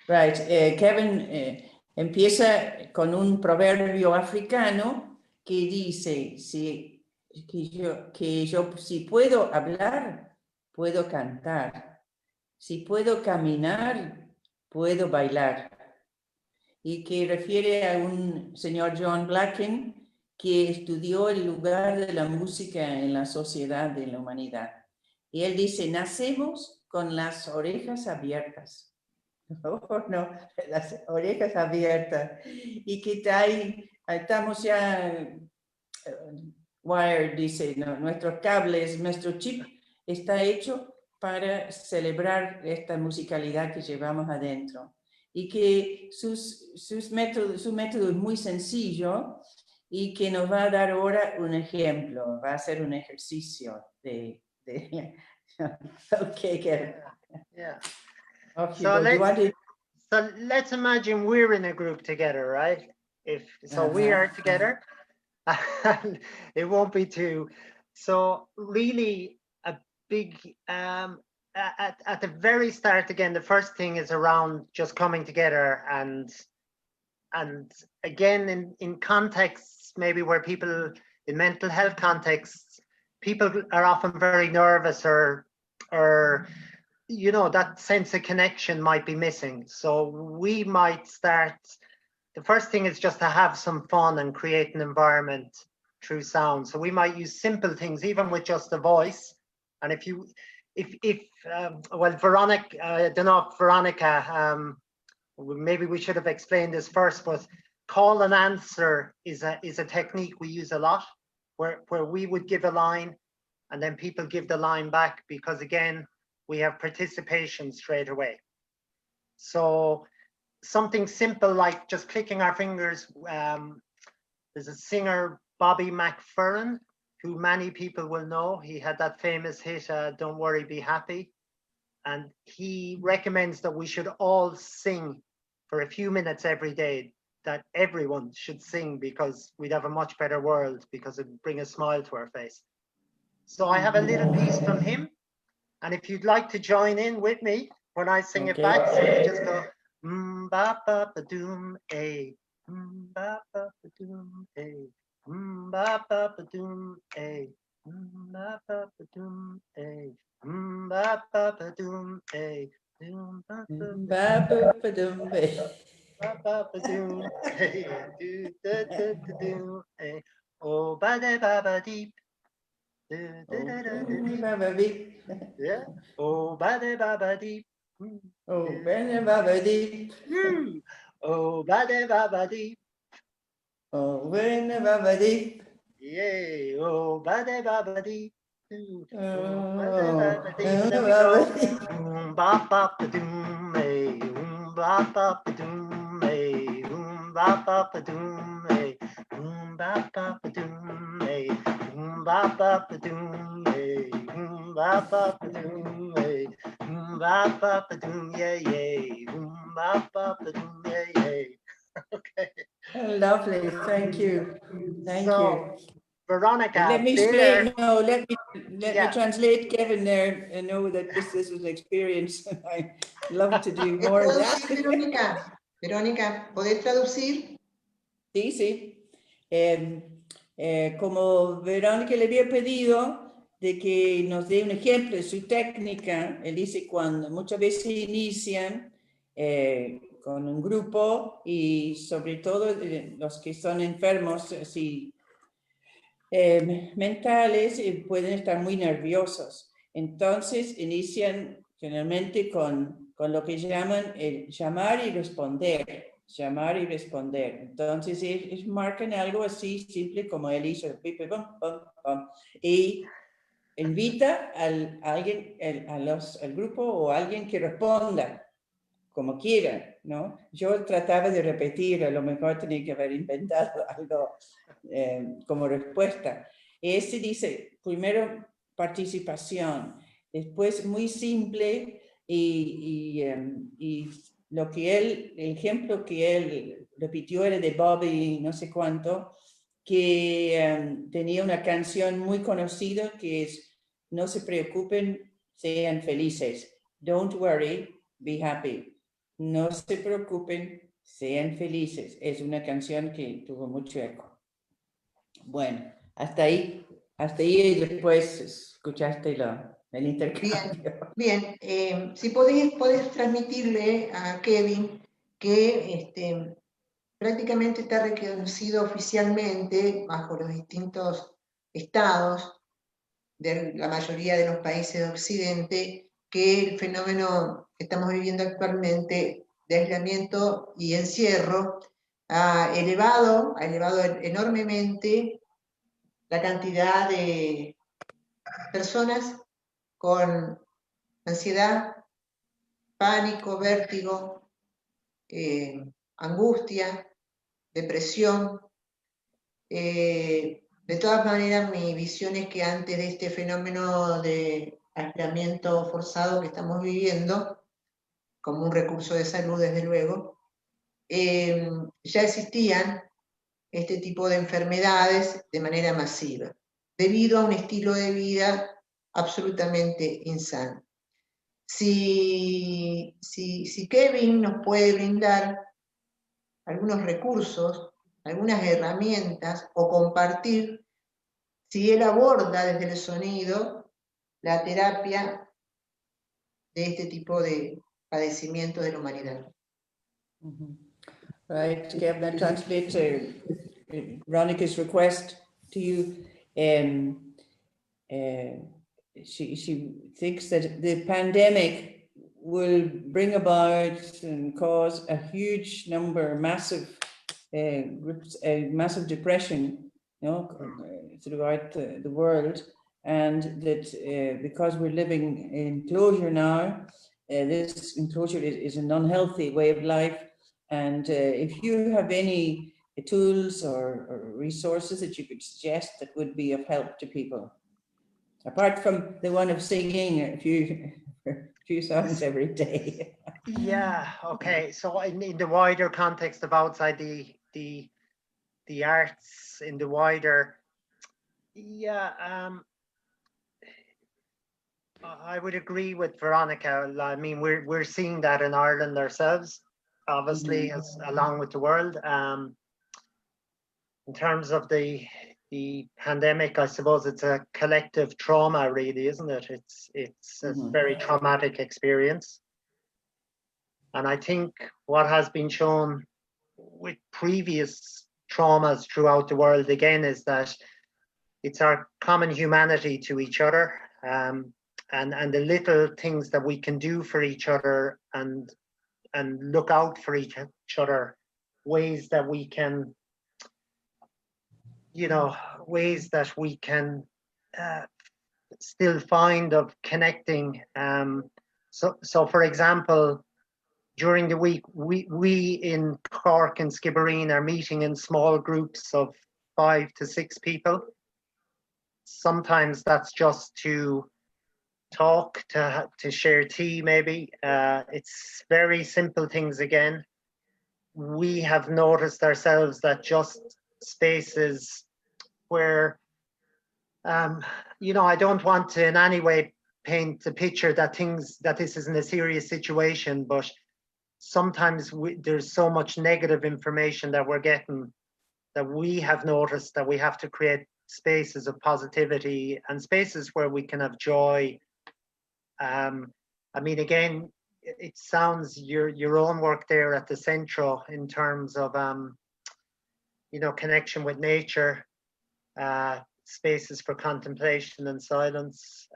Right. Kevin empieza con un proverbio africano que dice, que yo si puedo hablar, puedo cantar. Si puedo caminar, puedo bailar. Y que refiere a un señor John Blacking que estudió el lugar de la música en la sociedad de la humanidad. Y él dice, nacemos con las orejas abiertas. Oh, no, las orejas abiertas. Y que estamos ya wired, dice, ¿no? Nuestros cables, nuestro chip está hecho para celebrar esta musicalidad que llevamos adentro. Y que su método es muy sencillo y que nos va a dar ahora un ejemplo, va a ser un ejercicio de okay, Kevin. Yeah. So let's imagine we're in a group together, right? We are together, it won't be two. So really a big, at the very start, again, the first thing is around just coming together, and again, in contexts maybe where people, in mental health contexts, people are often very nervous, or you know, that sense of connection might be missing. So we might start, the first thing is just to have some fun and create an environment through sound. So we might use simple things, even with just the voice. And well, Veronica, I don't know if Veronica, maybe we should have explained this first, but call and answer is a technique we use a lot, where we would give a line and then people give the line back, because again, we have participation straight away. So something simple like just clicking our fingers. There's a singer, Bobby McFerrin, who many people will know. He had that famous hit, Don't Worry, Be Happy. And he recommends that we should all sing for a few minutes every day, that everyone should sing, because we'd have a much better world, because it'd bring a smile to our face. So I have a little piece from him. And if you'd like to join in with me when I sing it back, so you just go, ba ba ba doom a, ba ba ba doom a, ba ba ba doom a, ba ba ba doom a, ba ba ba doom a, ba ba ba doom a, do da da da doom a, oh ba da ba ba deep. Yeah. Oh, bada baba deep. Oh, bada baba deep. Oh, bada baba deep. Oh, bada baba deep. Yay, oh, ba-de ba dee. Then Oh, we go. Ba ba ba doom, eh, ba ba ba doom, eh, ba ba ba doom, eh, ba ba ba doom, eh, ba ba ba doom, eh, ba ba ba doom, eh, ba ba ba doom, yeah, yeah, ba ba ba doom, yeah, yeah. Okay. lovely. Thank you. Thank you. Veronica, Let me there. explain. No, let me Yeah. translate, Kevin, there, and know that this is an experience. I love to do more of that. ¿Traducir, Verónica? Verónica, ¿podés traducir? Sí, sí. Como Verónica le había pedido de que nos dé un ejemplo de su técnica, él dice cuando muchas veces inician con un grupo y sobre todo los que son enfermos, así mentales pueden estar muy nerviosos. Entonces inician generalmente con lo que llaman el llamar y responder. Llamar y responder. Entonces marcan algo así simple como él hizo, y invita al grupo o a alguien que responda como quiera, ¿no? Yo trataba de repetir, a lo mejor tenía que haber inventado algo como respuesta. Este dice, primero participación, después muy simple y lo que el ejemplo que él repitió era de Bobby no sé cuánto, que tenía una canción muy conocida que es no se preocupen, sean felices. Don't worry, be happy. No se preocupen, sean felices. Es una canción que tuvo mucho eco. Bueno, hasta ahí y después escuchaste el intercambio. Bien, si podés transmitirle a Kevin que prácticamente está reconocido oficialmente bajo los distintos estados de la mayoría de los países de Occidente que el fenómeno que estamos viviendo actualmente de aislamiento y encierro ha elevado enormemente la cantidad de personas con ansiedad, pánico, vértigo, angustia, depresión. De todas maneras, mi visión es que antes de este fenómeno de aislamiento forzado que estamos viviendo, como un recurso de salud, desde luego, ya existían este tipo de enfermedades de manera masiva, debido a un estilo de vida absolutamente insano. Si Kevin nos puede brindar algunos recursos, algunas herramientas o compartir, si él aborda desde el sonido la terapia de este tipo de padecimiento de la humanidad. Right, Kevin, I translate Veronica's request to you. She thinks that the pandemic will bring about and cause a huge number, massive groups, massive depression, throughout the world, and that because we're living in enclosure now, this enclosure is an unhealthy way of life. And if you have any tools or resources that you could suggest that would be of help to people, apart from the one of singing a few songs every day. Yeah, okay. So in the wider context of outside the arts, in the wider, I would agree with Veronica. I mean, we're seeing that in Ireland ourselves, obviously, as along with the world. In terms of the pandemic, I suppose it's a collective trauma, really, isn't it? It's a very traumatic experience. And I think what has been shown with previous traumas throughout the world, again, is that it's our common humanity to each other, and the little things that we can do for each other and look out for each other, ways that we can ways that we can still find of connecting. So for example, during the week, we in Cork and Skibbereen are meeting in small groups of 5 to 6 people. Sometimes that's just to talk, to share tea maybe. It's very simple things again. We have noticed ourselves that just spaces where, I don't want to in any way paint a picture that this isn't a serious situation, but sometimes there's so much negative information that we're getting that we have noticed that we have to create spaces of positivity and spaces where we can have joy. Again, it sounds your own work there at the Centro in terms of connection with nature, spaces for contemplation and silence.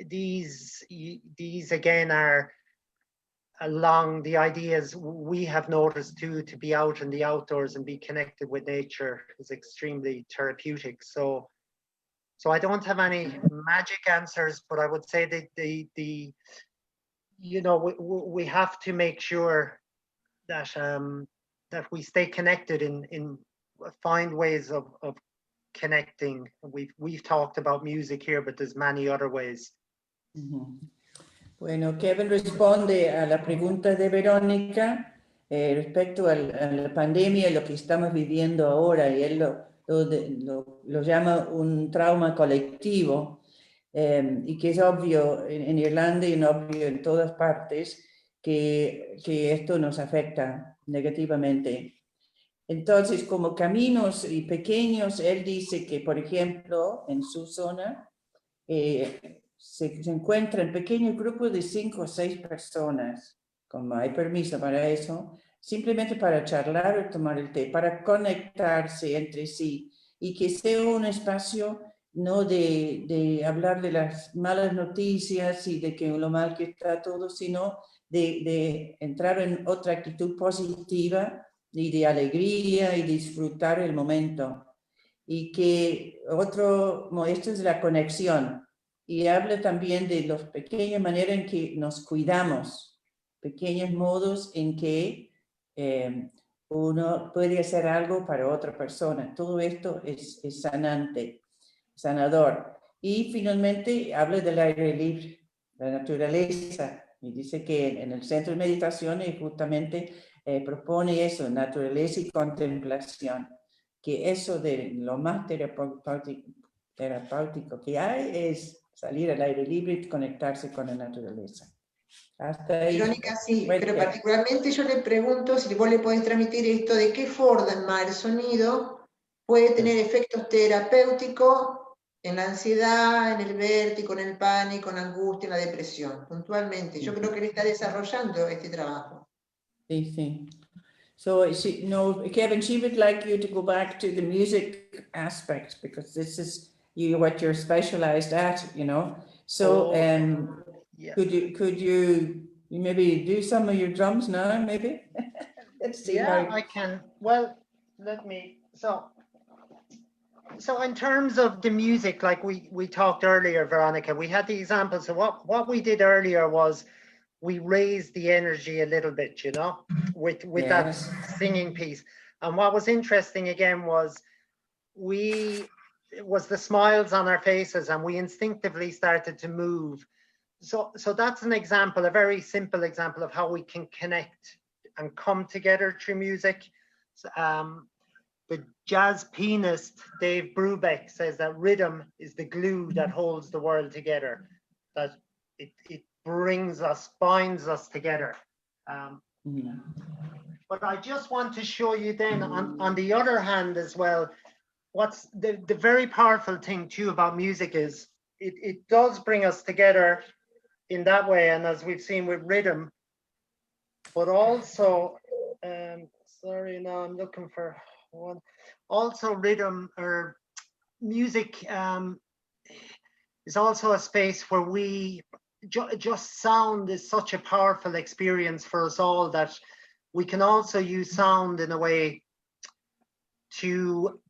These again are along the ideas we have noticed too, to be out in the outdoors and be connected with nature is extremely therapeutic. So I don't have any magic answers, but I would say that we have to make sure that that we stay connected in find ways of connecting. We've talked about music here, but there's many other ways. Bueno, Kevin responde a la pregunta de Verónica respecto a la pandemia y lo que estamos viviendo ahora, y él lo llama un trauma colectivo, y que es obvio en Irlanda y obvio en todas partes que esto nos afecta negativamente. Entonces, como caminos y pequeños, él dice que, por ejemplo, en su zona, se encuentran pequeños grupos de 5 o 6 personas, como hay permiso para eso, simplemente para charlar o tomar el té, para conectarse entre sí, y que sea un espacio no de hablar de las malas noticias y de que lo mal que está todo, sino de entrar en otra actitud positiva y de alegría y disfrutar el momento. Y que esto es la conexión. Y habla también de las pequeñas maneras en que nos cuidamos, pequeños modos en que uno puede hacer algo para otra persona. Todo esto es sanante, sanador. Y finalmente habla del aire libre, la naturaleza. Y dice que en el centro de meditación justamente propone eso, naturaleza y contemplación. Que eso de lo más terapéutico que hay es salir al aire libre y conectarse con la naturaleza. Hasta ahí. Verónica, sí, pero particularmente yo le pregunto si vos le podés transmitir esto de qué forma el sonido puede tener efectos terapéuticos en la ansiedad, en el vértigo, en el pánico, en la angustia, en la depresión, puntualmente. Yo creo que él está desarrollando este trabajo. Sí, sí. So, Kevin, she would like you to go back to the music aspect because this is what you're specialized at, So, yeah. could you maybe do some of your drums now, maybe? Let's see. Yeah, I can. Well, let me. So in terms of the music, like we talked earlier, Veronica, we had the example. So what we did earlier was we raised the energy a little bit, with yes. That singing piece. And what was interesting again was the smiles on our faces, and we instinctively started to move. So that's an example, a very simple example of how we can connect and come together through music. The jazz pianist Dave Brubeck says that rhythm is the glue that holds the world together, that it binds us together. But I just want to show you then on the other hand as well, what's the very powerful thing too about music is it does bring us together in that way, and as we've seen with rhythm, but also sorry, now I'm looking for one. Also rhythm or music is also a space where we just sound is such a powerful experience for us all that we can also use sound in a way to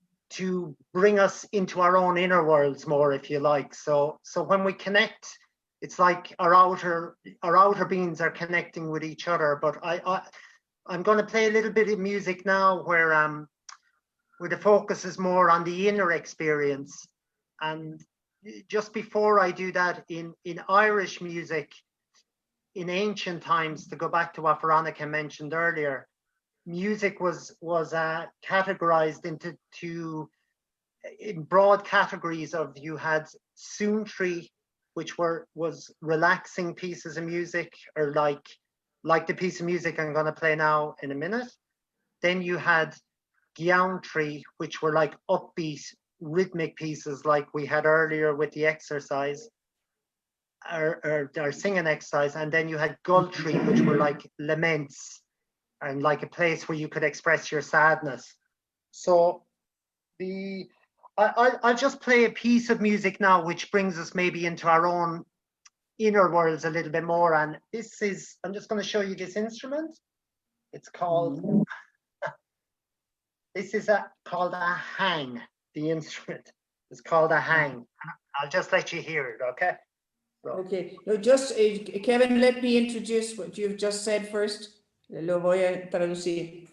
bring us into our own inner worlds more, if you like. So when we connect, it's like our outer beings are connecting with each other. But I'm going to play a little bit of music now where the focus is more on the inner experience. And just before I do that, in Irish music, in ancient times, to go back to what Veronica mentioned earlier, music was categorized into in broad categories of, you had suntry, which was relaxing pieces of music, or like the piece of music I'm going to play now in a minute. Then you had geometry, which were like upbeat rhythmic pieces like we had earlier with the exercise, or singing exercise. And then you had gultry, which were like laments, and like a place where you could express your sadness. So I'll just play a piece of music now, which brings us maybe into our own inner worlds a little bit more. And this is, I'm just going to show you this instrument. It's called, this is called a hang. The instrument is called a hang. I'll just let you hear it, okay? So. Okay, no, just, Kevin, let me introduce what you've just said first. Lo voy a traducir.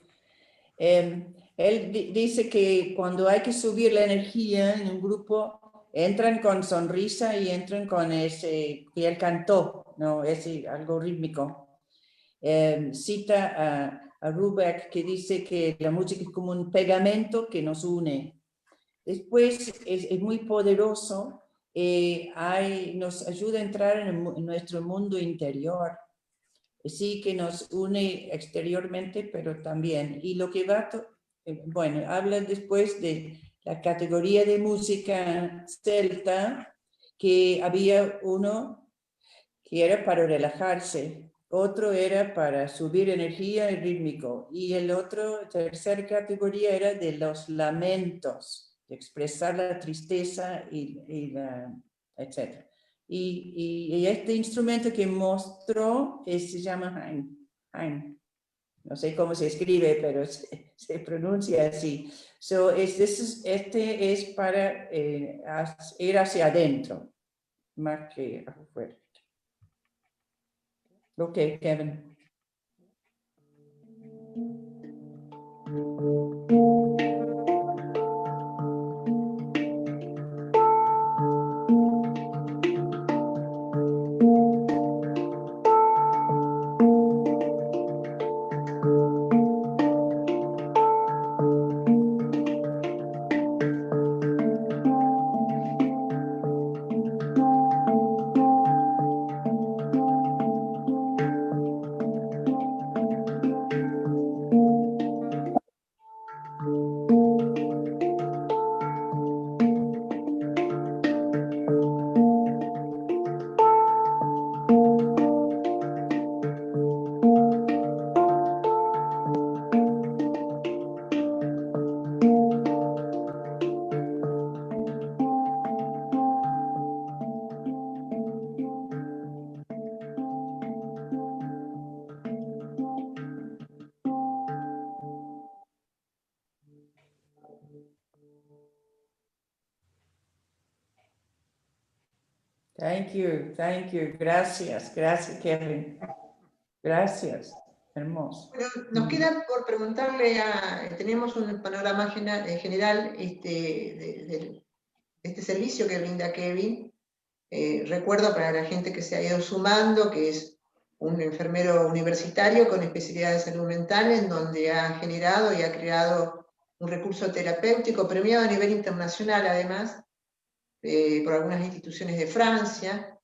Él dice que cuando hay que subir la energía en un grupo, entran con sonrisa y entran con ese que él cantó, ¿no? Ese algo rítmico. Cita a Rubeck, que dice que la música es como un pegamento que nos une. Después es muy poderoso, nos ayuda a entrar en nuestro mundo interior. Sí, que nos une exteriormente, pero también. Y lo que va, bueno, habla después de la categoría de música celta, que había uno que era para relajarse, otro era para subir energía y rítmico, y el otro, tercera categoría, era de los lamentos, de expresar la tristeza etc. Y este instrumento que mostró se llama Hain. No sé cómo se escribe, pero se pronuncia así. So, este es para ir hacia adentro, más que afuera. Okay, Kevin. Thank you. Gracias, Kevin. Gracias, hermoso. Bueno, nos queda por preguntarle tenemos un panorama general de este servicio que brinda Kevin. Recuerdo para la gente que se ha ido sumando, que es un enfermero universitario con especialidad de salud mental, en donde ha generado y ha creado un recurso terapéutico premiado a nivel internacional, además, por algunas instituciones de Francia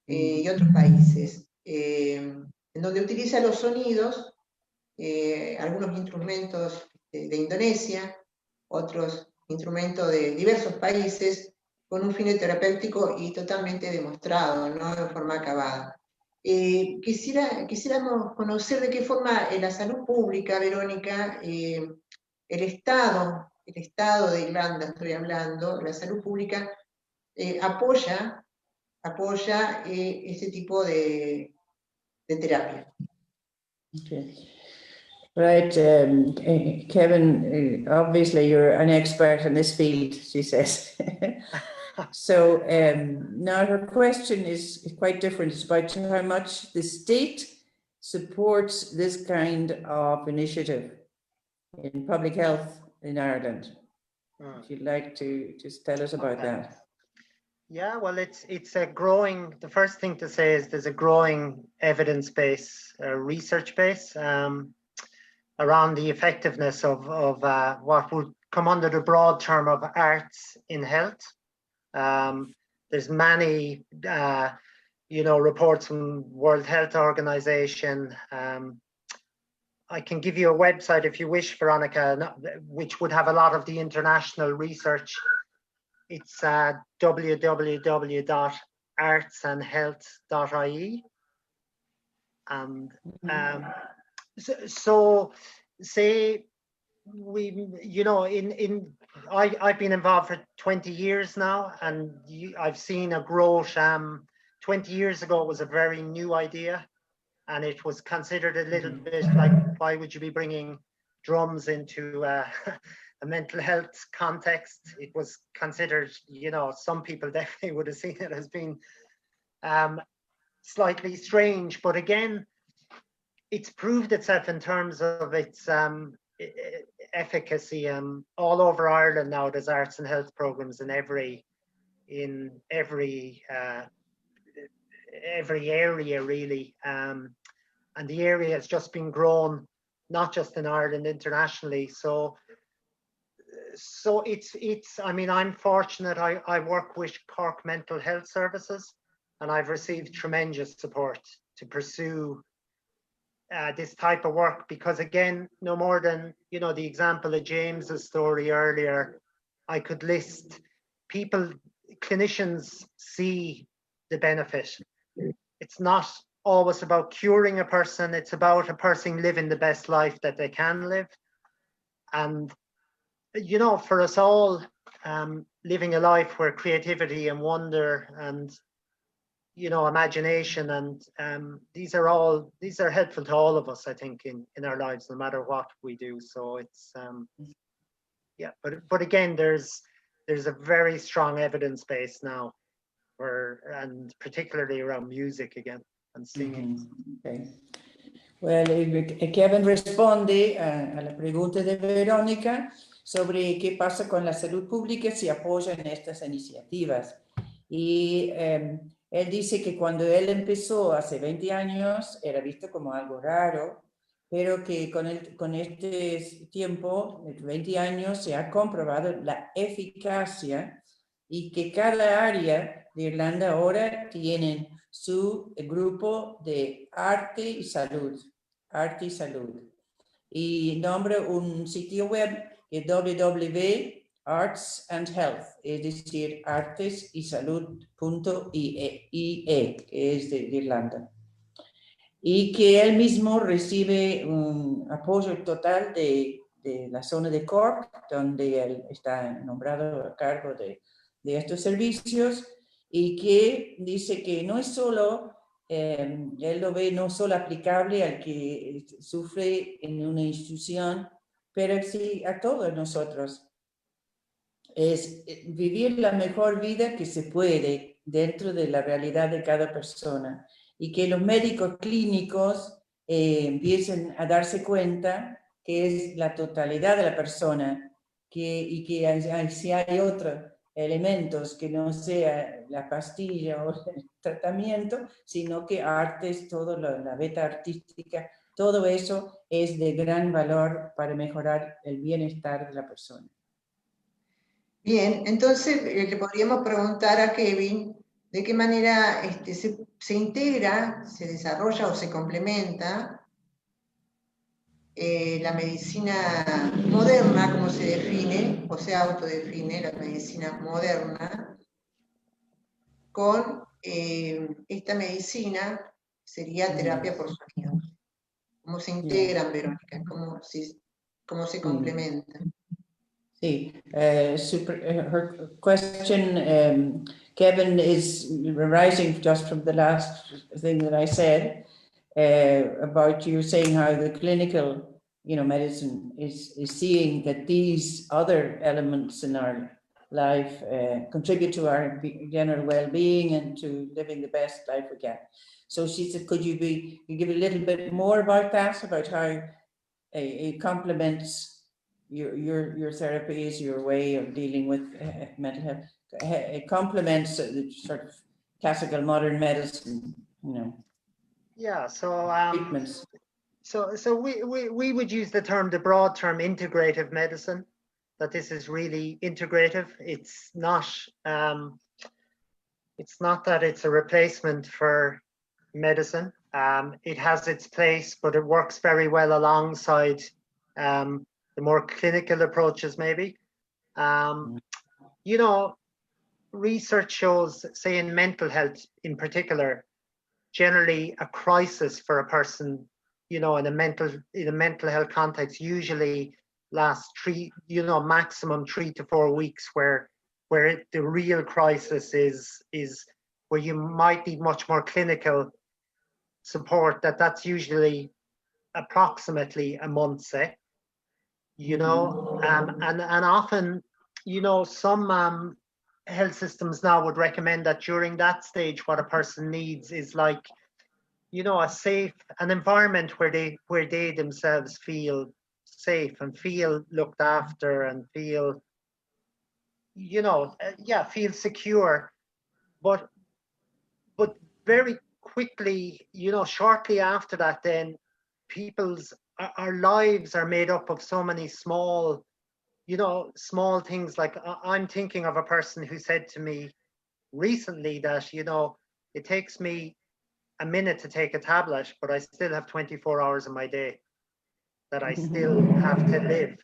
y otros países, en donde utiliza los sonidos, algunos instrumentos de Indonesia, otros instrumentos de diversos países, con un fin terapéutico y totalmente demostrado, no de forma acabada. Quisiéramos conocer de qué forma la salud pública, Verónica, el Estado de Irlanda, estoy hablando, la salud pública, apoya este tipo de terapia. Okay. Right, Kevin, obviously you're an expert in this field, she says. So now her question is quite different. It's about how much the state supports this kind of initiative in public health in Ireland. If you'd like to just tell us about that. Yeah, well, it's a growing. The first thing to say is there's a growing evidence base, research base around the effectiveness of what would come under the broad term of arts in health. There's many, reports from World Health Organization. I can give you a website if you wish, Veronica, which would have a lot of the international research. It's www.artsandhealth.ie. And so say I've been involved for 20 years now, and I've seen a growth. 20 years ago it was a very new idea, and it was considered a little bit like, why would you be bringing drums into a mental health context? It was considered, some people definitely would have seen it as being slightly strange, but again, it's proved itself in terms of its efficacy. All over Ireland now, there's arts and health programs in every area really, and the area has just been grown, not just in Ireland, internationally. So it's. I mean, I'm fortunate. I work with Cork Mental Health Services, and I've received tremendous support to pursue this type of work, because again, no more than the example of James's story earlier, I could list people. Clinicians see the benefit. It's not always about curing a person, it's about a person living the best life that they can live. And for us all, living a life where creativity and wonder and imagination and these are helpful to all of us, I think, in our lives, no matter what we do. So it's but again, there's a very strong evidence base now, and particularly around music again and singing. Okay. Well, Kevin responde a la pregunta de Verónica sobre qué pasa con la salud pública si apoya en estas iniciativas. Y él dice que cuando él empezó hace 20 años era visto como algo raro, pero que con este tiempo, 20 años, se ha comprobado la eficacia y que cada área de Irlanda ahora tienen su grupo de arte y salud. Y nombra un sitio web que es www.artsandhealth, es decir, artesysalud.ie, que es de Irlanda. Y que él mismo recibe un apoyo total de la zona de Cork, donde él está nombrado a cargo de estos servicios, y que dice que no es solo, él lo ve no solo aplicable al que sufre en una institución, pero sí a todos nosotros. Es vivir la mejor vida que se puede dentro de la realidad de cada persona, y que los médicos clínicos empiecen a darse cuenta que es la totalidad de la persona, y que si hay otros elementos que no sea la pastilla o el tratamiento, sino que artes, todo la beta artística, todo eso es de gran valor para mejorar el bienestar de la persona. Bien, entonces le podríamos preguntar a Kevin de qué manera se integra, se desarrolla o se complementa la medicina moderna, como se define, o se autodefine la medicina moderna, con esta medicina, sería terapia por sonidos. ¿Cómo se integran, Verónica? ¿Cómo se complementan? Sí, her question, Kevin, is arising just from the last thing that I said about you saying how the clinical medicine is seeing that these other elements in our life contribute to our general well-being and to living the best life we can. So she said, could you give a little bit more about that, about how it complements your therapies, your way of dealing with mental health? It complements the sort of classical modern medicine, Yeah, so treatments. So we would use the broad term integrative medicine, that this is really integrative. It's not that it's a replacement for medicine. It has its place, but it works very well alongside the more clinical approaches, maybe. Research shows, say in mental health in particular, generally a crisis for a person, in a mental health context, usually lasts maximum 3 to 4 weeks, where the real crisis is where you might need much more clinical support. That's usually approximately a month, say. And often, some health systems now would recommend that during that stage, what a person needs is like, an environment where they themselves feel safe and feel looked after and feel, feel secure. But very quickly, shortly after that, then our lives are made up of so many small things. Like I'm thinking of a person who said to me recently that, it takes me a minute to take a tablet, but I still have 24 hours in my day that I still have to live.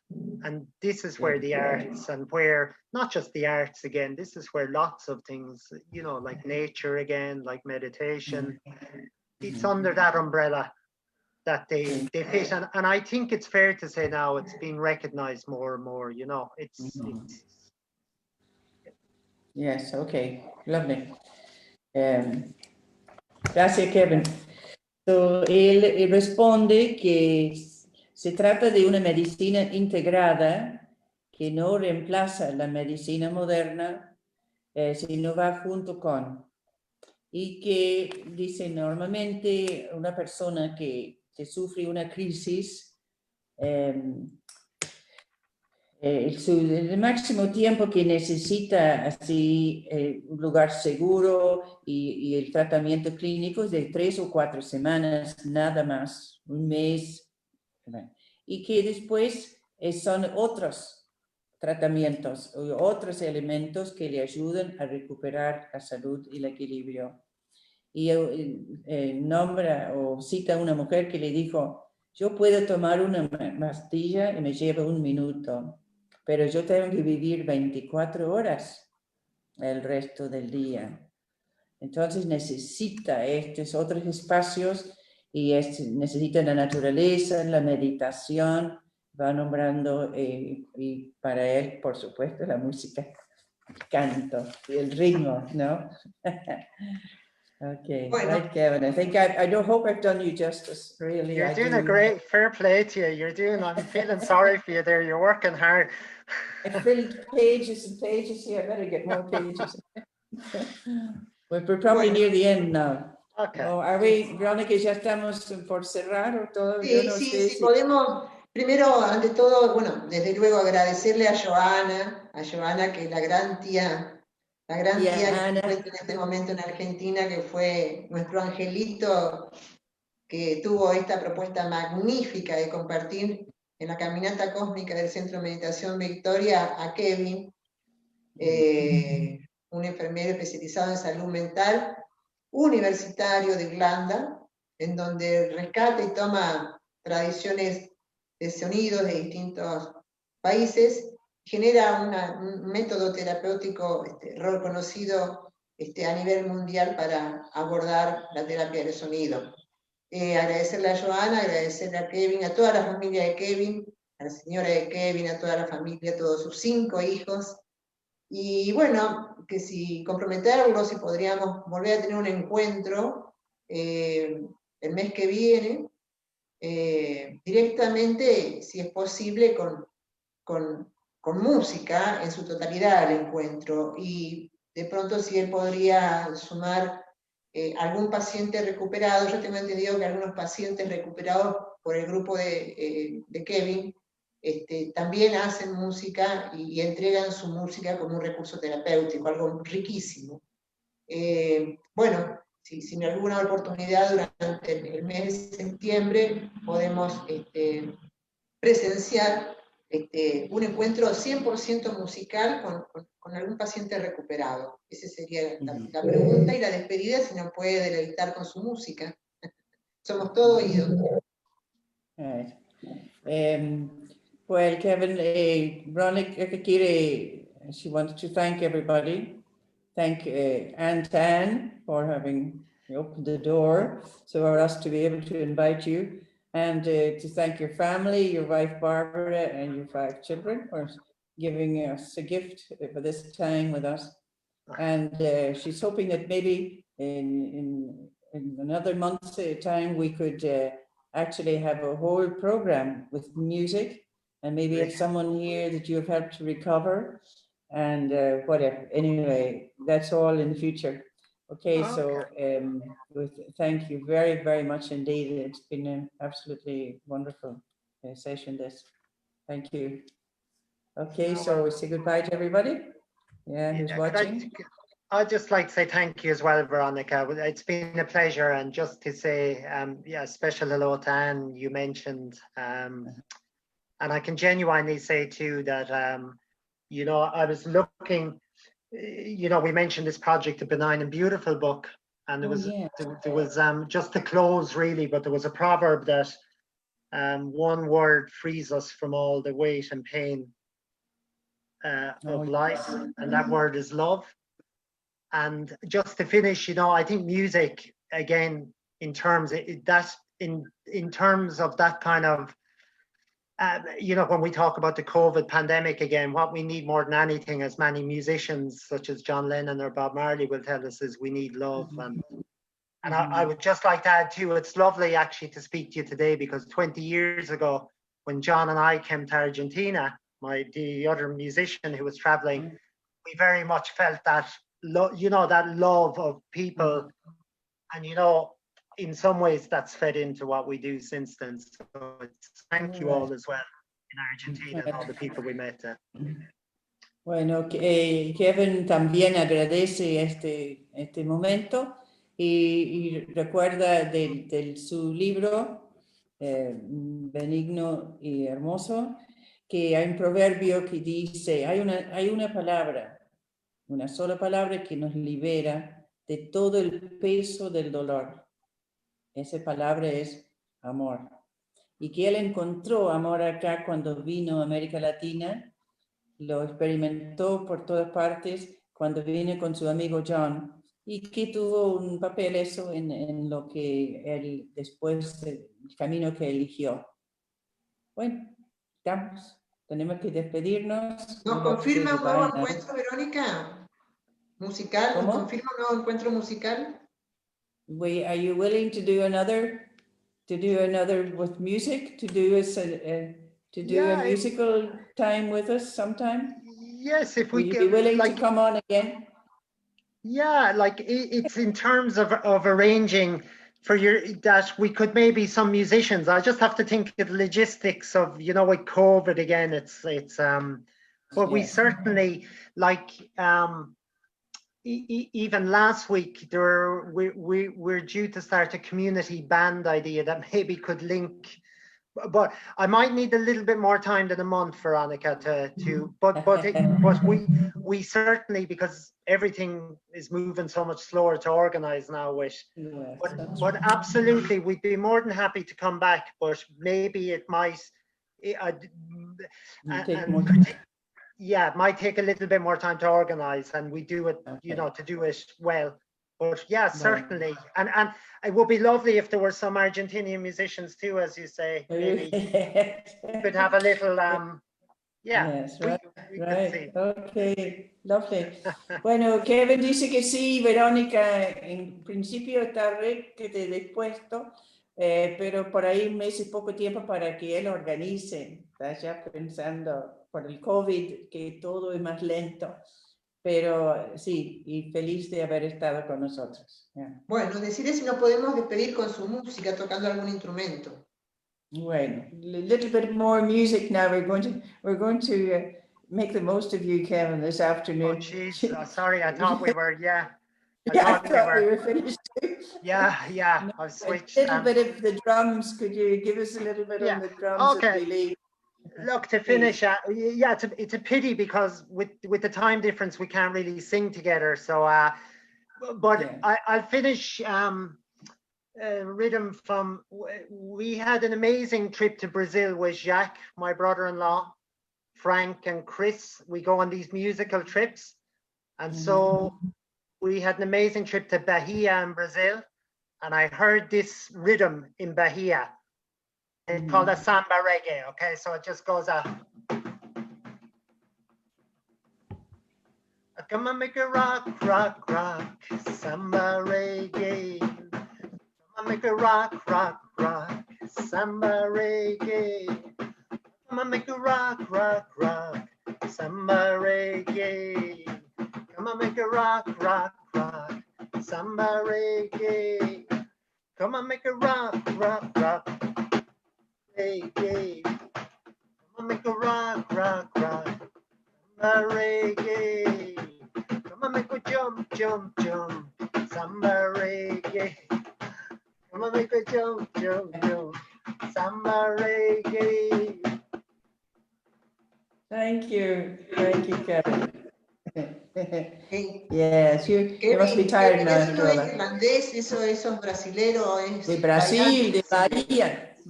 And this is where the arts, and where not just the arts again, this is where lots of things, like nature again, like meditation, it's under that umbrella that they fit. And I think it's fair to say now it's being recognized more and more, it's Yes, okay, lovely. Gracias, Kevin. So, él responde que se trata de una medicina integrada que no reemplaza la medicina moderna, sino va junto con. Y que dice, normalmente una persona que sufre una crisis, el máximo tiempo que necesita así un lugar seguro y el tratamiento clínico es de 3 o 4 semanas, nada más, un mes. Y que después son otros tratamientos o otros elementos que le ayudan a recuperar la salud y el equilibrio. Y nombra o cita a una mujer que le dijo, yo puedo tomar una pastilla y me lleva 1 minuto, pero yo tengo que vivir 24 horas el resto del día. Entonces necesita estos otros espacios y necesita la naturaleza, la meditación, va nombrando, y para él, por supuesto, la música, el canto y el ritmo, ¿no? Okay, bueno. Right, Kevin. I think I don't hope I've done you justice. Really, you're doing a great, fair play to you. I'm feeling sorry for you there. You're working hard. I filled pages and pages here. I better get more pages. We're probably near the end now. Okay. Oh, are we, Verónica, ya estamos por cerrar o todo? Sí, sí, podemos. Primero, ante todo, bueno, desde luego agradecerle a Johanna, que es la gran tía que se encuentra en este momento en Argentina, que fue nuestro angelito, que tuvo esta propuesta magnífica de compartir en la caminata cósmica del Centro de Meditación Victoria a Kevin, un enfermero especializado en salud mental, universitario de Irlanda, en donde rescata y toma tradiciones de sonidos de distintos países, genera un método terapéutico reconocido a nivel mundial para abordar la terapia del sonido. Agradecerle a Johanna, agradecerle a Kevin, a toda la familia de Kevin, a la señora de Kevin, a toda la familia, a todos sus 5 hijos. Y bueno, que si comprometerlos, si podríamos volver a tener un encuentro el mes que viene, directamente, si es posible, con música en su totalidad al encuentro, y de pronto si él podría sumar algún paciente recuperado. Yo tengo entendido que algunos pacientes recuperados por el grupo de Kevin también hacen música y entregan su música como un recurso terapéutico, algo riquísimo. Bueno, si en alguna oportunidad durante el mes de septiembre podemos presenciar un encuentro 100% musical con algún paciente recuperado. Esa sería la pregunta, y la despedida, si nos puede deleitar con su música. Somos todo oídos. Right. Well, Kevin, Veronica she wants to thank everybody. Thank Anne for having opened the door so for us to be able to invite you, and to thank your family, your wife Barbara, and your 5 children for giving us a gift for this time with us. And she's hoping that maybe in another month's time we could actually have a whole program with music, and maybe have someone here that you have helped to recover, and whatever. Anyway, that's all in the future. Okay, so thank you very, very much indeed. It's been an absolutely wonderful session, this. Thank you. Okay, so we say goodbye to everybody. Yeah, who's watching? I'd just like to say thank you as well, Veronica. It's been a pleasure, and just to say, yeah, special hello to Anne, you mentioned, and I can genuinely say too that, you know, I was looking, you know, we mentioned this project, A Benign and Beautiful book, and there was just to close really, but there was a proverb that one word frees us from all the weight and pain of life, and that word is love. And just to finish, you know, I think music, again, in terms in terms of that kind of, you know, when we talk about the COVID pandemic again, what we need more than anything, as many musicians such as John Lennon or Bob Marley will tell us, is we need love. And I would just like to add too, it's lovely actually to speak to you today, because 20 years ago, when John and I came to Argentina, the other musician who was traveling, we very much felt that, you know, that love of people, and you know, in some ways that's fed into what we do since then. So it's thank you all as well in Argentina and all the people we met there. Bueno, Kevin también agradece este momento y recuerda de su libro Benigno y Hermoso, que hay un proverbio que dice, hay una palabra, una sola palabra que nos libera de todo el peso del dolor. Esa palabra es amor. Y que él encontró amor acá cuando vino a América Latina, lo experimentó por todas partes cuando vino con su amigo John, y que tuvo un papel eso en lo que él después, el camino que eligió. Bueno, tenemos que despedirnos. ¿Nos confirma un nuevo encuentro, Verónica? ¿Musical? ¿Nos confirma un nuevo encuentro musical? Are you willing to do another with music, to do a musical time with us sometime? Yes, if we Will you be willing to come on again? Yeah, like it's in terms of arranging for that we could maybe some musicians. I just have to think of logistics of, you know, with COVID again, but we certainly, like even last week we're due to start a community band idea that maybe could link, but I might need a little bit more time than a month, Veronica, but we certainly, because everything is moving so much slower to organize now but absolutely we'd be more than happy to come back, but maybe it might it might take a little bit more time to organize, and we do it, you know, to do it well. But yeah, certainly. And it would be lovely if there were some Argentinian musicians too, as you say. Maybe we could have a little, Yes, right. Okay, lovely. Bueno, Kevin dice que sí, Verónica, en principio está dispuesto, pero por ahí un mes y poco tiempo para que él organice. Está ya pensando por el COVID que todo es más lento, pero sí, y feliz de haber estado con nosotros. Yeah. Bueno, decirle si nos podemos despedir con su música, tocando algún instrumento. Bueno, a little bit more music now. We're going to make the most of you, Kevin, this afternoon. Oh, jeez. Sorry, I thought we were, yeah. I thought we were finished too. Yeah, No, I've switched. A little bit of the drums. Could you give us a little bit on the drums as we leave? Look, to finish, yeah, it's a pity because with the time difference, we can't really sing together. So, but yeah. I'll finish rhythm from, we had an amazing trip to Brazil with Jacques, my brother-in-law, Frank and Chris. We go on these musical trips. And so we had an amazing trip to Bahia in Brazil. And I heard this rhythm in Bahia. It's called a samba reggae, okay? So it just goes out. Come on, make a rock, rock, rock, samba reggae. Come on, make a rock, rock, rock, samba reggae. Come on, make a rock, rock, rock, samba reggae. Come on, make a rock, rock, rock, samba reggae. Come on, make a rock, rock, rock, reggae. Come on, make a rock, rock, rock, samba reggae. Come on, make a jump, jump, jump, samba reggae. Come on, make a jump, jump, jump, samba reggae. Thank you, Kevin. Yes, you must be tired now. ¿Eso no es irlandés? ¿Eso es brasilero? ¿Es de Brasil, de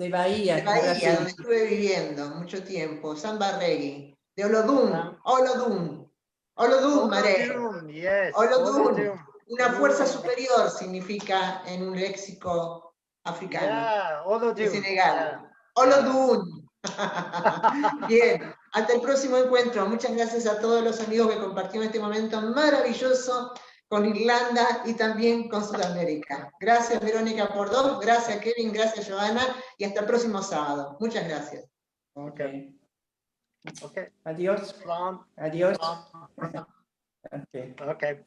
Bahía, de Brasil. Donde estuve viviendo mucho tiempo. Samba reggae. De Olodum, Olodum, Maré. Yes, Olodum. Una fuerza superior significa en un léxico africano. De Senegal. Olodum. Bien, hasta el próximo encuentro. Muchas gracias a todos los amigos que compartieron este momento maravilloso con Irlanda y también con Sudamérica. Gracias, Verónica, por dos. Gracias, Kevin. Gracias, Joana. Y hasta el próximo sábado. Muchas gracias. Okay. Adiós. Adiós. Okay.